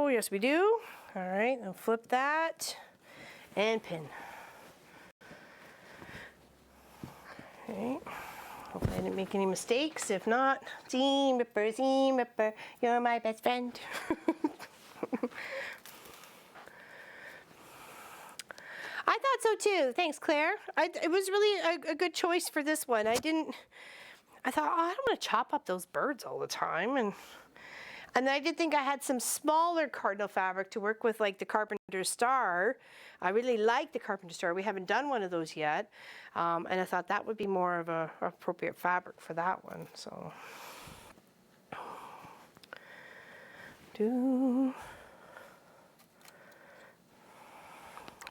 Yes, we do. All right, I'll flip that and pin. Okay. Hopefully I didn't make any mistakes. If not, Seam Ripper, you're my best friend. I thought so too. Thanks, Claire. It was really a good choice for this one. I thought, oh, I don't want to chop up those birds all the time. And I did think I had some smaller cardinal fabric to work with, like the Carpenter Star. I really like the Carpenter Star. We haven't done one of those yet. And I thought that would be more of a appropriate fabric for that one. So,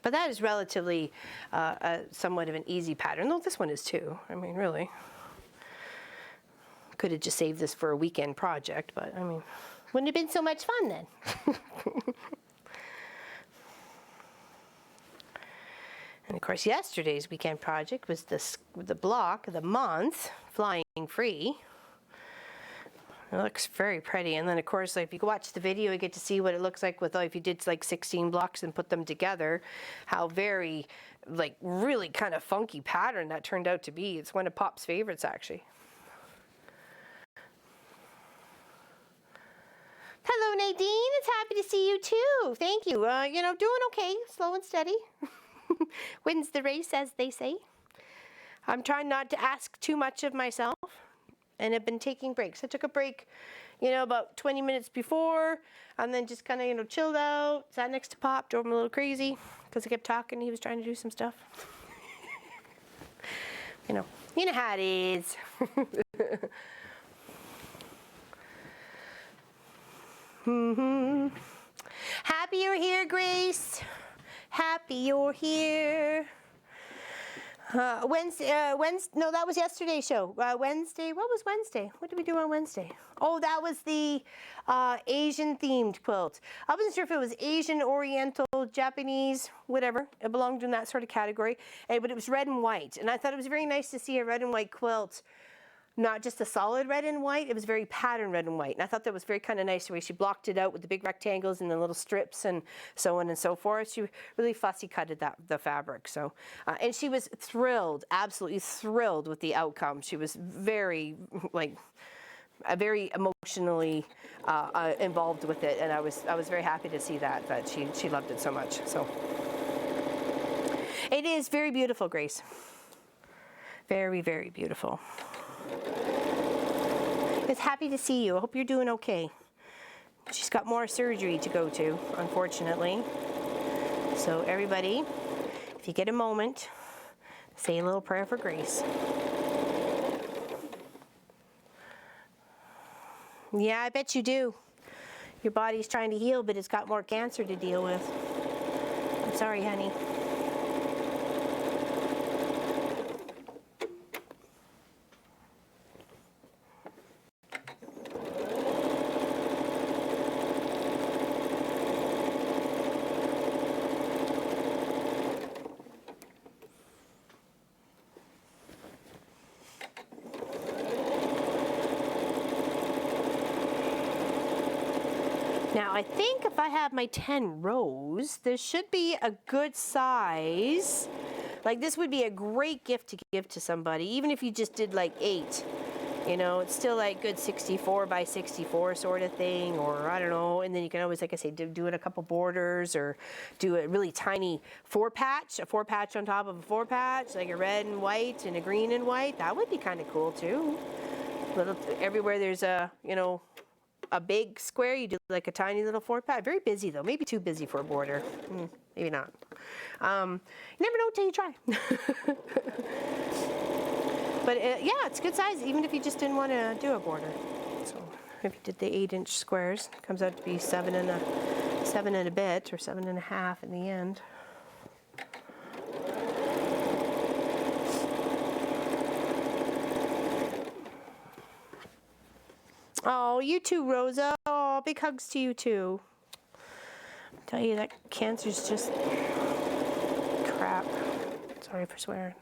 but that is relatively somewhat of an easy pattern. Though this one is too. I mean, really. Could have just saved this for a weekend project, but I mean, wouldn't have been so much fun then. And of course, yesterday's weekend project was the block of the month, Flying Free. It looks very pretty. And then of course, like, if you watch the video, you get to see what it looks like with, if you did like 16 blocks and put them together, how very, like, really kind of funky pattern that turned out to be. It's one of Pop's favorites, actually. Hello, Nadine. It's happy to see you too. Thank you. You know, doing okay, slow and steady. Wins the race, as they say. I'm trying not to ask too much of myself. and have been taking breaks. I took a break, you know, about 20 minutes before, and then just kind of, you know, chilled out, sat next to Pop, drove him a little crazy because I kept talking. He was trying to do some stuff. You know how it is. Happy you're here, Grace. Happy you're here. Wednesday, no, that was yesterday's show. Wednesday, what was Wednesday? What did we do on Wednesday? Oh, that was the Asian themed quilt. I wasn't sure if it was Asian, Oriental, Japanese, whatever. It belonged in that sort of category. But it was red and white. And I thought it was very nice to see a red and white quilt. Not just a solid red and white, it was very patterned red and white. And I thought that was very kind of nice the way she blocked it out with the big rectangles and the little strips and so on and so forth. She really fussy cutted the fabric. So, and she was thrilled, absolutely thrilled with the outcome. She was very, like, very emotionally involved with it. And I was very happy to see that she loved it so much. So it is very beautiful, Grace. Very, very beautiful. It's happy to see you. I hope you're doing okay. She's got more surgery to go to, unfortunately. So everybody, if you get a moment, say a little prayer for Grace. Yeah, I bet you do. Your body's trying to heal, but it's got more cancer to deal with. I'm sorry, honey. Now, I think if I have my 10 rows, there should be a good size. Like, this would be a great gift to give to somebody, even if you just did like 8. You know, it's still like good 64 by 64 sort of thing, or I don't know. And then you can always, like I say, do it a couple borders, or do a really tiny 4-patch, a 4-patch on top of a 4-patch, like a red and white and a green and white. That would be kind of cool too. Little, everywhere there's a, you know, a big square, you do like a tiny little 4-patch. Very busy though, maybe too busy for a border. Maybe not. You never know until you try. But yeah, it's good size, even if you just didn't want to do a border. So if you did the 8-inch squares, it comes out to be 7 and a bit, or 7.5 in the end. Oh, you too, Rosa. Oh, big hugs to you too. I tell you, that cancer's just crap. Sorry for swearing.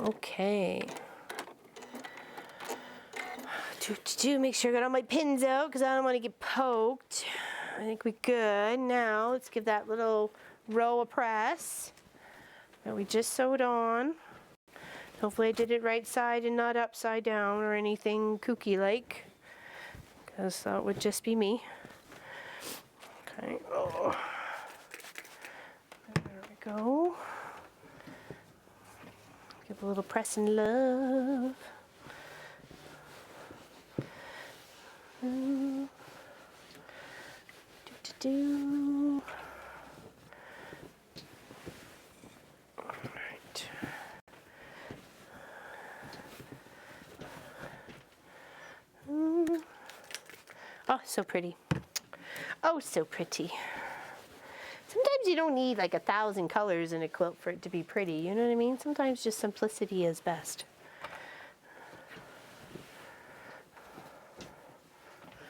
Okay. Make sure I got all my pins out because I don't want to get poked. I think we're good. Now let's give that little row a press that we just sewed on. Hopefully I did it right side and not upside down or anything kooky like, because that would just be me. Okay. Oh. There we go. Give a little press and love. Do. All right. Oh, so pretty. Oh, so pretty. Sometimes you don't need like 1,000 colors in a quilt for it to be pretty. You know what I mean? Sometimes just simplicity is best.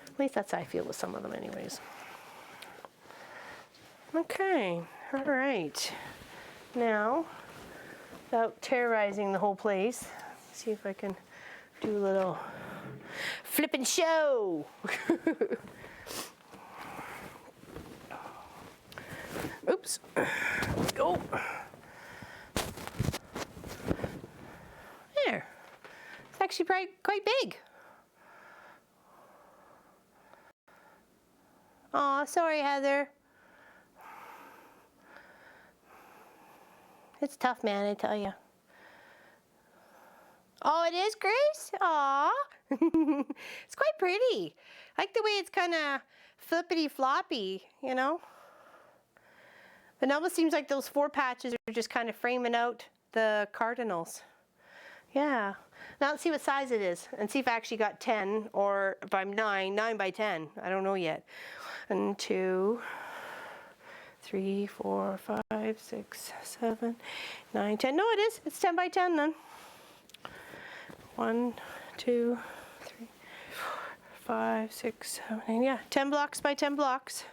At least that's how I feel with some of them anyways. Okay, all right. Now, without terrorizing the whole place, see if I can do a little flip and show. Oops. Go. There. It's actually quite big. Aw, sorry, Heather. It's tough, man, I tell you. Oh, it is, Grace? Aw. It's quite pretty. I like the way it's kind of flippity floppy, you know? It almost seems like those 4 patches are just kind of framing out the cardinals. Yeah. Now let's see what size it is and see if I actually got 10 or if I'm 9 by 10. I don't know yet. 1, 2, 3, 4, 5, 6, 7, 9, 10. No, it is. It's 10 by 10 then. 1, 2, 3, 4, 5, 6, 7, 8. Yeah, 10 blocks by 10 blocks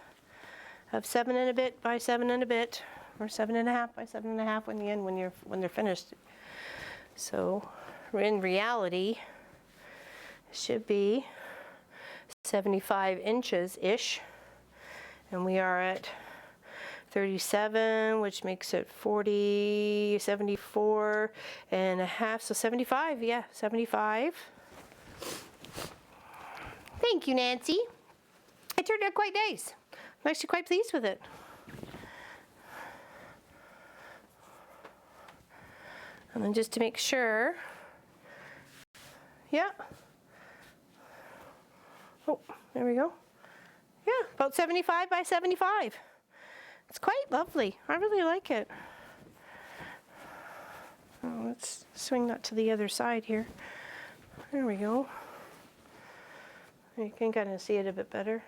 of 7 and a bit by 7 and a bit, or 7.5 by 7.5 in the end when they're finished. So in reality, it should be 75 inches ish, and we are at 37, which makes it 40, 74 and a half, so 75, yeah, 75. Thank you, Nancy. It turned out quite nice. I'm actually quite pleased with it. And then just to make sure, yeah. Oh, there we go. Yeah, about 75 by 75. It's quite lovely. I really like it. Oh, let's swing that to the other side here. There we go. You can kind of see it a bit better.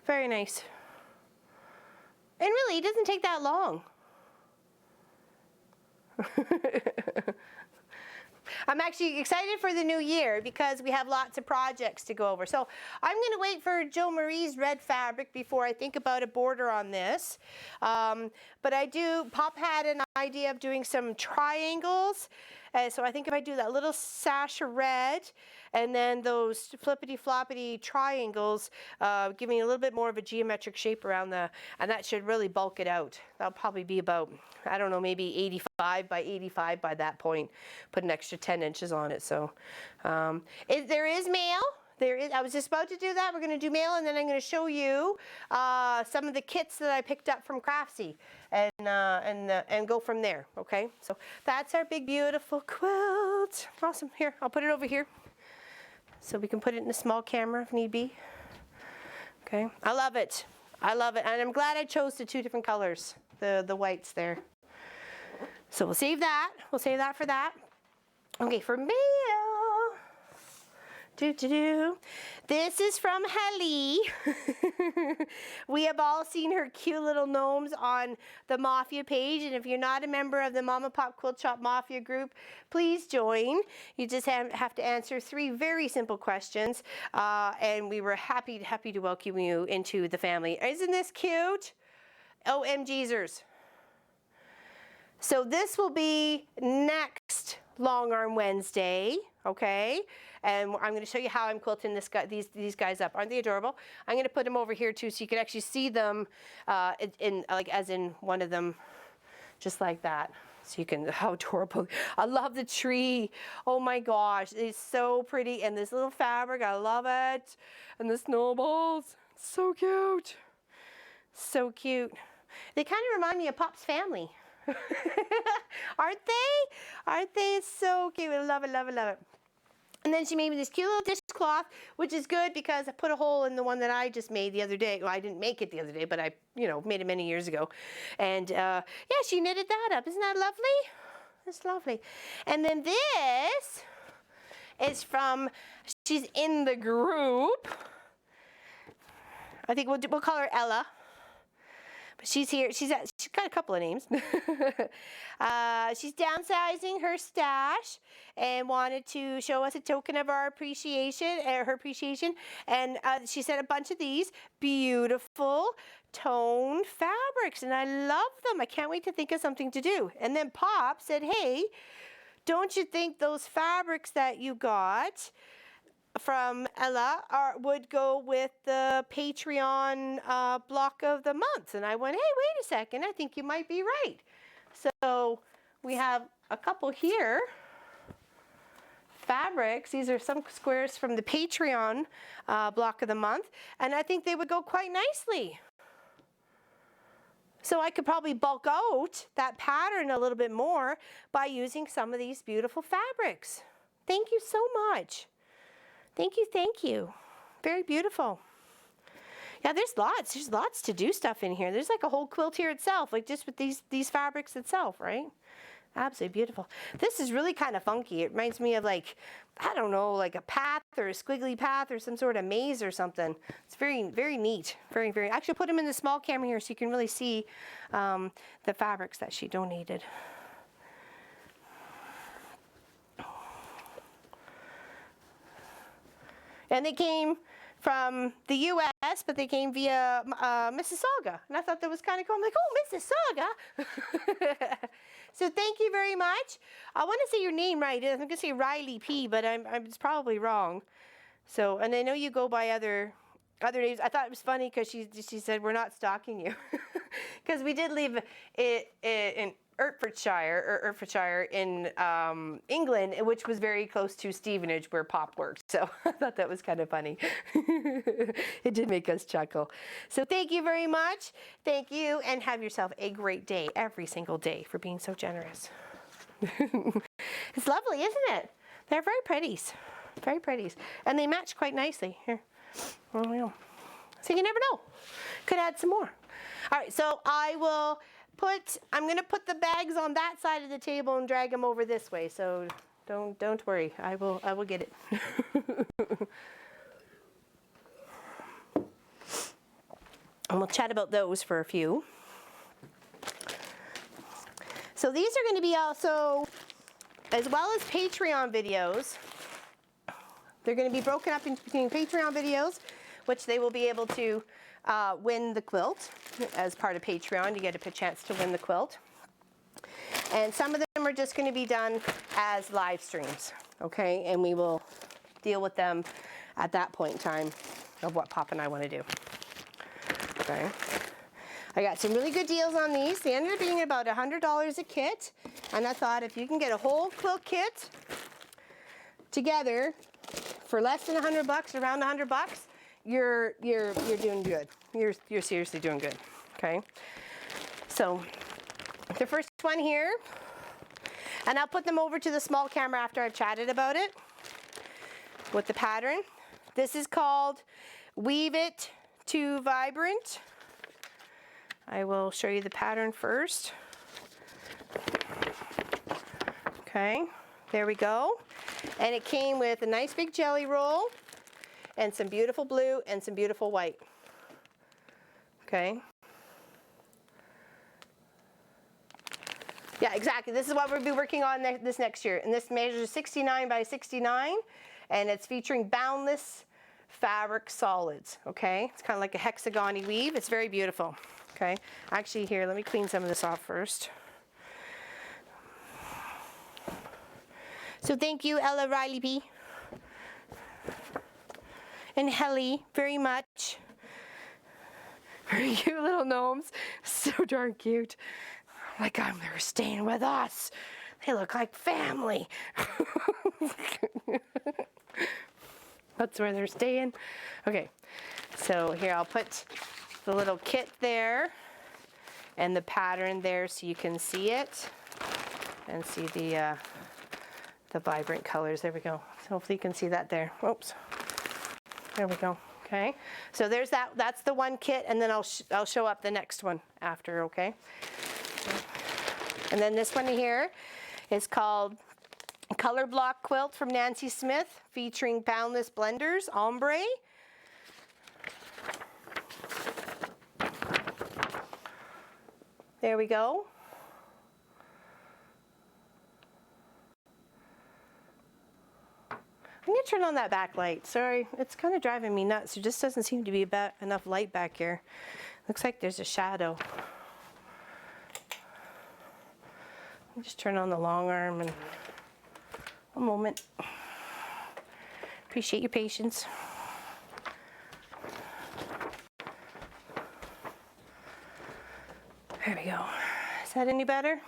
Very nice. And really, it doesn't take that long. I'm actually excited for the new year because we have lots of projects to go over. So I'm going to wait for Jo Marie's red fabric before I think about a border on this. But Pop had an idea of doing some triangles. So I think if I do that little sash of red and then those flippity floppity triangles, give me a little bit more of a geometric shape around and that should really bulk it out. That'll probably be about, I don't know, maybe 85 by 85 by that point. Put an extra 10 inches on it. So there is mail. I was just about to do that. We're going to do mail, and then I'm going to show you some of the kits that I picked up from Craftsy, and go from there. Okay, so that's our big beautiful quilt. Awesome. Here, I'll put it over here, so we can put it in a small camera if need be. Okay, I love it. I love it, and I'm glad I chose the 2 different colors, the whites there. So we'll save that. We'll save that for that. Okay, for mail. This is from Helly. We have all seen her cute little gnomes on the Mafia page, and if you're not a member of the Mama Pop Quilt Shop Mafia group, please join. You just have to answer 3 very simple questions, and we were happy to welcome you into the family. Isn't this cute? OMGzers. So this will be next Long Arm Wednesday, okay? And I'm going to show you how I'm quilting these guys up. Aren't they adorable? I'm going to put them over here too, so you can actually see them as in one of them, just like that. So you can, how adorable. I love the tree. Oh my gosh, it's so pretty. And this little fabric, I love it. And the snowballs, so cute. So cute. They kind of remind me of Pop's family. Aren't they? Aren't they? It's so cute. I love it, love it, love it. And then she made me this cute little dishcloth, which is good because I put a hole in the one that I just made the other day. Well, I didn't make it the other day, but I, made it many years ago. And yeah, she knitted that up. Isn't that lovely? That's lovely. And then this is from, she's in the group. I think we'll call her Ella. She's here. She's got a couple of names. She's downsizing her stash and wanted to show us a token of our appreciation, her appreciation. And she sent a bunch of these beautiful toned fabrics, and I love them. I can't wait to think of something to do. And then Pop said, "Hey, don't you think those fabrics that you got from Ella would go with the Patreon block of the month?" And I went, "Hey, wait a second, I think you might be right." So we have a couple here. fabrics. These are some squares from the Patreon block of the month, and I think they would go quite nicely. So I could probably bulk out that pattern a little bit more by using some of these beautiful fabrics. Thank you so much. Thank you, thank you. Very beautiful. Yeah, there's lots to do stuff in here. There's like a whole quilt here itself, like just with these fabrics itself, right? Absolutely beautiful. This is really kind of funky. It reminds me of like, I don't know, like a path or a squiggly path or some sort of maze or something. It's very, very neat. Very, very. Actually, put them in the small camera here so you can really see the fabrics that she donated. And they came from the U.S., but they came via Mississauga. And I thought that was kind of cool. I'm like, oh, Mississauga. So thank you very much. I want to say your name right. I'm going to say Riley P., but it's probably wrong. So, and I know you go by other names. I thought it was funny because she said, we're not stalking you. Because we did live in Hertfordshire in England, which was very close to Stevenage where Pop worked. So I thought that was kind of funny. It did make us chuckle. So thank you very much. Thank you, and have yourself a great day every single day for being so generous. It's lovely, isn't it? They're very pretties. Very pretties. And they match quite nicely. Here. Oh, yeah. So you never know. Could add some more. All right, so I'm going to put the bags on that side of the table and drag them over this way. So don't worry. I will get it. And we'll chat about those for a few. So these are going to be also, as well as Patreon videos, they're going to be broken up into between Patreon videos, which they will be able to win the quilt as part of Patreon. You get a chance to win the quilt. And some of them are just going to be done as live streams, okay? And we will deal with them at that point in time of what Pop and I want to do. Okay. I got some really good deals on these. They ended up being about $100 a kit. And I thought if you can get a whole quilt kit together for less than $100, around $100, you're doing good. You're seriously doing good. Okay. So the first one here, and I'll put them over to the small camera after I've chatted about it with the pattern. This is called Weave It to Vibrant. I will show you the pattern first. Okay, there we go. And it came with a nice big jelly roll and some beautiful blue and some beautiful white. Okay. Yeah, exactly. This is what we'll be working on this next year. And this measures 69 by 69, and it's featuring boundless fabric solids. Okay, it's kind of like a hexagon-y weave. It's very beautiful. Okay, actually here, let me clean some of this off first. So thank you, Ella Riley B. and Helly very much. Very cute little gnomes. So darn cute. Like they're staying with us. They look like family. That's where they're staying. Okay, so here I'll put the little kit there and the pattern there so you can see it and see the vibrant colors. There we go. So hopefully you can see that there. Oops. There we go. Okay. So there's that. That's the one kit, and then I'll show up the next one after. Okay. And then this one here is called Color Block Quilt from Nancy Smith, featuring boundless blenders, ombre. There we go. I'm going to turn on that backlight. Sorry, it's kind of driving me nuts. There just doesn't seem to be enough light back here. Looks like there's a shadow. Let me just turn on the long arm and one moment. Appreciate your patience. There we go. Is that any better?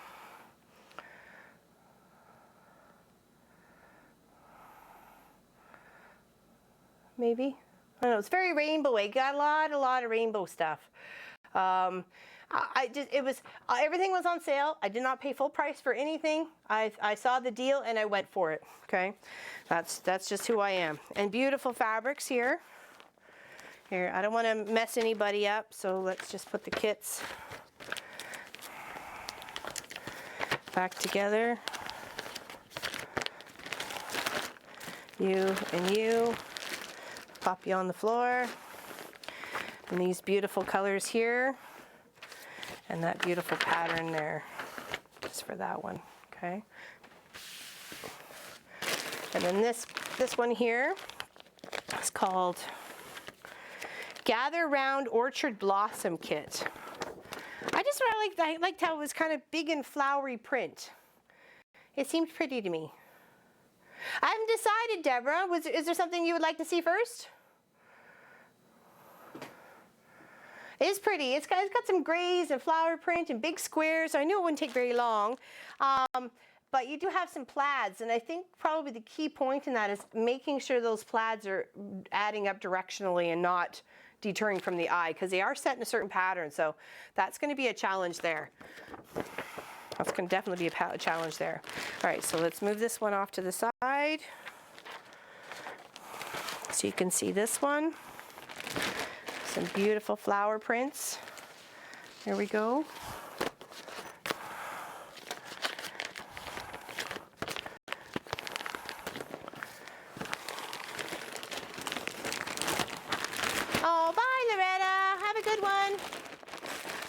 maybe. I don't know. It's very rainbowy. Got a lot of rainbow stuff. Everything was on sale. I did not pay full price for anything. I saw the deal and I went for it. Okay, that's just who I am. And beautiful fabrics here. Here, I don't want to mess anybody up, so let's just put the kits back together. You and you. Pop you on the floor. And these beautiful colors here. And that beautiful pattern there. Just for that one. Okay. And then this one here is called Gather Round Orchard Blossom Kit. I liked how it was kind of big and flowery print. It seemed pretty to me. I haven't decided, Deborah. Is there something you would like to see first? It is pretty. It's got some grays and flower print and big squares. So I knew it wouldn't take very long. But you do have some plaids, and I think probably the key point in that is making sure those plaids are adding up directionally and not deterring from the eye, because they are set in a certain pattern. So that's going to be a challenge there. That's going to definitely be a challenge there. All right, so let's move this one off to the side. So you can see this one. Some beautiful flower prints. There we go. Oh, bye, Loretta. Have a good one.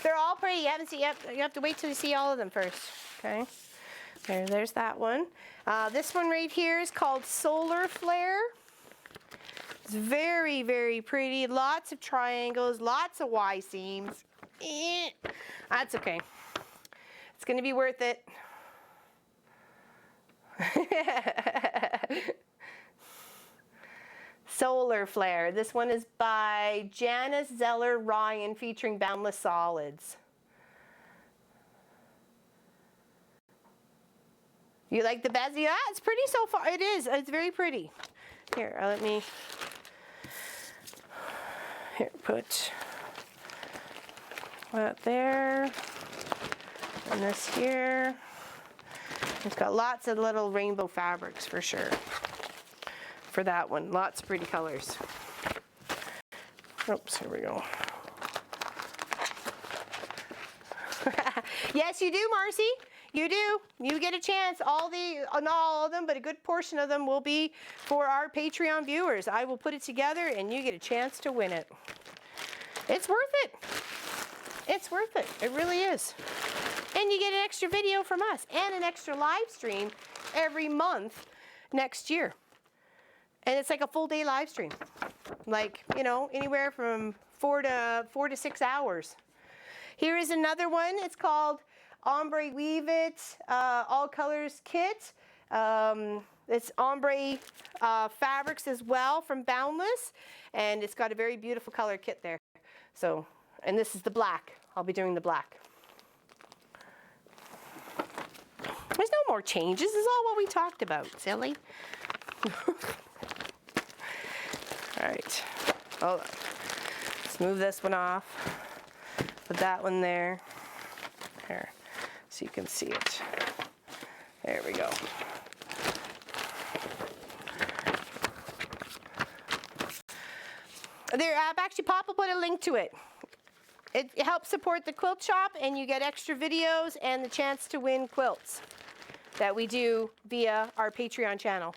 They're all pretty. You haven't seen yet. You have to wait till you see all of them first. Okay. There's that one. This one right here is called Solar Flare. It's very, very pretty. Lots of triangles, lots of Y seams. That's okay. It's going to be worth it. Solar Flare. This one is by Janice Zeller Ryan, featuring Boundless Solids. You like the bezel? Yeah, it's pretty so far. It is. It's very pretty. Here, let me... Here, put that there. And this here. It's got lots of little rainbow fabrics for sure. For that one. Lots of pretty colors. Oops, here we go. Yes, you do, Marcy. You do. You get a chance. Not all of them, but a good portion of them will be for our Patreon viewers. I will put it together and you get a chance to win it. It's worth it. It's worth it. It really is. And you get an extra video from us and an extra live stream every month next year. And it's like a full day live stream. Like, you know, anywhere from 4 to 6 hours. Here is another one. It's called Ombre Weave It All Colors Kit. It's ombre fabrics as well from Boundless, and it's got a very beautiful color kit there. So, and this is the black. I'll be doing the black. There's no more changes. This is all what we talked about, silly. All right. Hold on. Let's move this one off. Put that one there. Here. So you can see it. There we go. There, actually, Papa put a link to it. It helps support the quilt shop, and you get extra videos and the chance to win quilts that we do via our Patreon channel.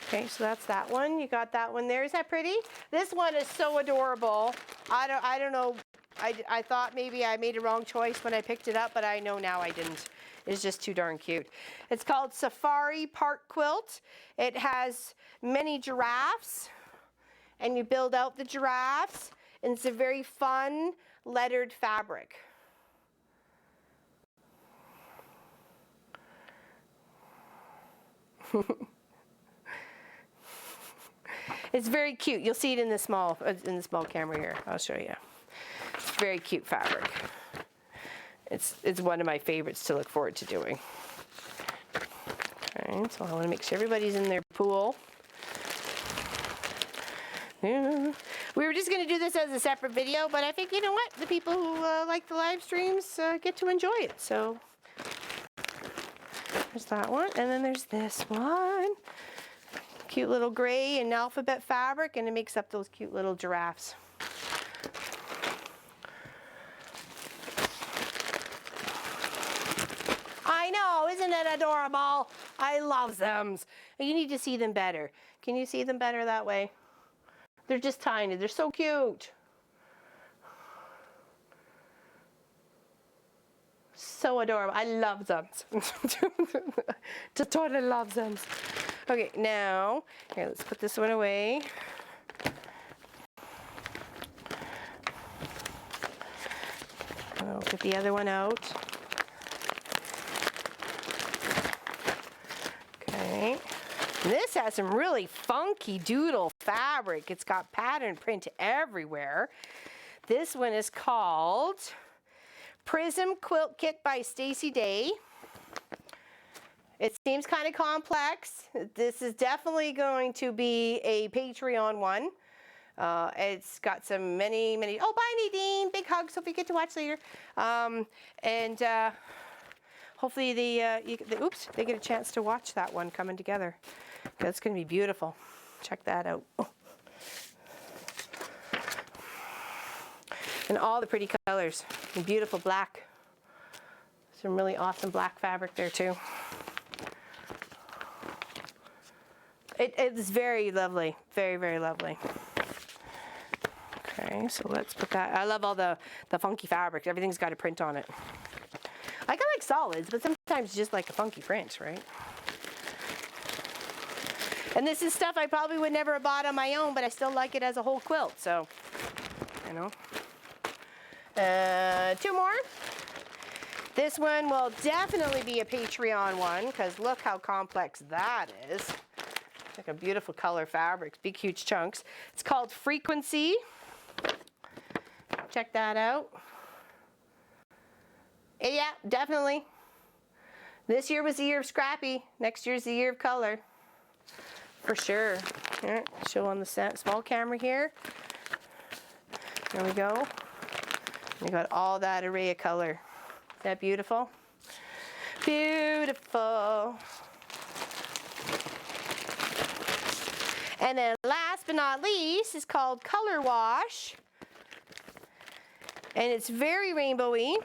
Okay, so that's that one. You got that one there. Is that pretty? This one is so adorable. I don't know. I thought maybe I made a wrong choice when I picked it up, but I know now I didn't. It's just too darn cute. It's called Safari Park Quilt. It has many giraffes, and you build out the giraffes, and it's a very fun lettered fabric. It's very cute. You'll see it in the small camera here. I'll show you. It's very cute fabric. It's one of my favorites to look forward to doing. Okay, so I want to make sure everybody's in their pool. Yeah. We were just going to do this as a separate video, but I think, you know what? The people who like the live streams get to enjoy it. So there's that one. And then there's this one. Cute little gray and alphabet fabric, and it makes up those cute little giraffes. I know, isn't it adorable? I love them. You need to see them better. Can you see them better that way? They're just tiny. They're so cute. So adorable. I love them. Just totally love them. Okay, now, here, let's put this one away. I'll get the other one out. Okay. This has some really funky doodle fabric. It's got pattern print everywhere. This one is called Prism Quilt Kit by Stacy Day. It seems kind of complex. This is definitely going to be a Patreon one. It's got some many, oh, bye Nadine, big hugs, hope you get to watch later. Hopefully they get a chance to watch that one coming together. That's going to be beautiful. Check that out. Oh. And all the pretty colors, and beautiful black. Some really awesome black fabric there too. It's very lovely, very, very lovely. Okay, so let's put that. I love all the funky fabric. Everything's got a print on it. I like solids, but sometimes just like a funky print, right? And this is stuff I probably would never have bought on my own, but I still like it as a whole quilt, so, you know. 2 more. This one will definitely be a Patreon one, because look how complex that is. It's like a beautiful color fabric, big huge chunks. It's called Frequency. Check that out. Yeah, definitely. This year was the year of Scrappy. Next year's the year of color. For sure. Here, show on the small camera here. There we go. We got all that array of color. Is that beautiful? Beautiful. And then last but not least is called Color Wash. And it's very rainbowy,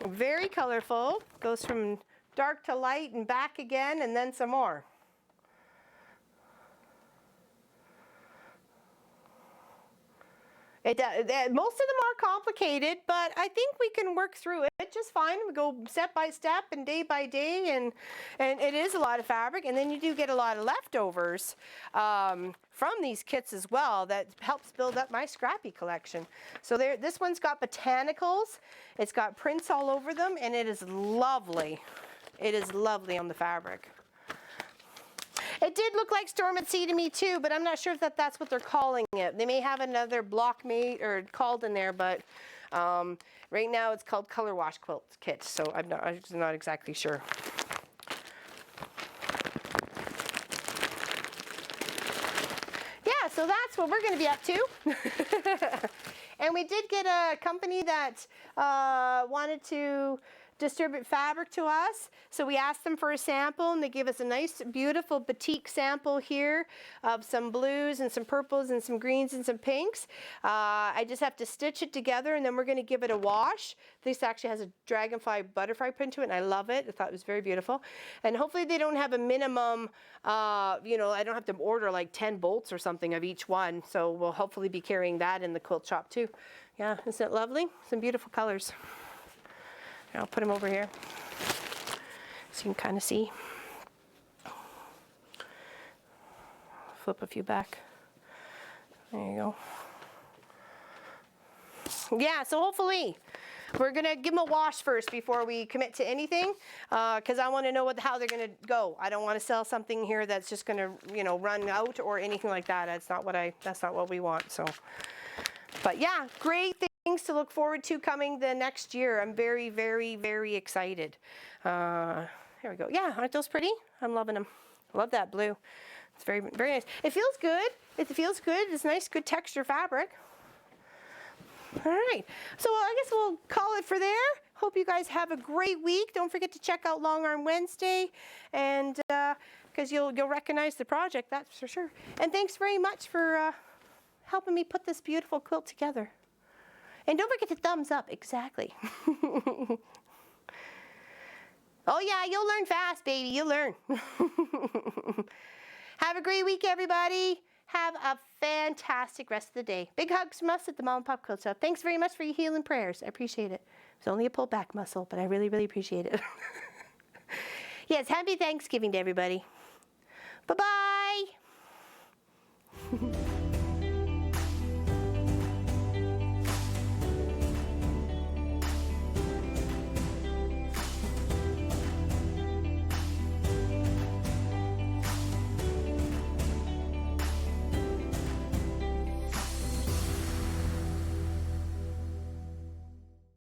very colorful. Goes from dark to light and back again and then some more. Most of them are complicated, but I think we can work through it just fine. We go step by step and day by day, and it is a lot of fabric. And then you do get a lot of leftovers from these kits as well that helps build up my Scrappy collection. So this one's got botanicals. It's got prints all over them, and it is lovely. It is lovely on the fabric. It did look like Storm at Sea to me too, but I'm not sure if that's what they're calling it. They may have another block made or called in there, but right now it's called Color Wash Quilt Kit, so I'm not exactly sure. Yeah, so that's what we're going to be up to. And we did get a company that wanted to distribute fabric to us, so we asked them for a sample, and they gave us a nice beautiful batik sample here of some blues and some purples and some greens and some pinks. I just have to stitch it together, and then we're going to give it a wash. This actually has a dragonfly butterfly print to it, and I love it. I thought it was very beautiful. And hopefully they don't have a minimum, you know, I don't have to order like 10 bolts or something of each one, so we'll hopefully be carrying that in the quilt shop too. Yeah, isn't it lovely? Some beautiful colors. I'll put them over here so you can kind of see. Flip a few back. There you go. Yeah, so hopefully we're going to give them a wash first before we commit to anything, because I want to know how they're going to go. I don't want to sell something here that's just going to, you know, run out or anything like that. That's not what we want. So, but yeah, great things to look forward to coming the next year. I'm very, very, very excited. Here we go. Yeah, aren't those pretty? I'm loving them. Love that blue. It's very, very nice. It feels good. It feels good. It's nice, good texture fabric. All right. So I guess we'll call it for there. Hope you guys have a great week. Don't forget to check out Long Arm Wednesday, and because you'll recognize the project, that's for sure. And thanks very much for helping me put this beautiful quilt together. And don't forget to thumbs up. Exactly. Oh yeah, you'll learn fast, baby. You'll learn. Have a great week, everybody. Have a fantastic rest of the day. Big hugs from us at the Mom and Pop Quilt Shop. Thanks very much for your healing prayers. I appreciate it. It's only a pullback muscle, but I really, really appreciate it. Yes, happy Thanksgiving to everybody. Bye-bye.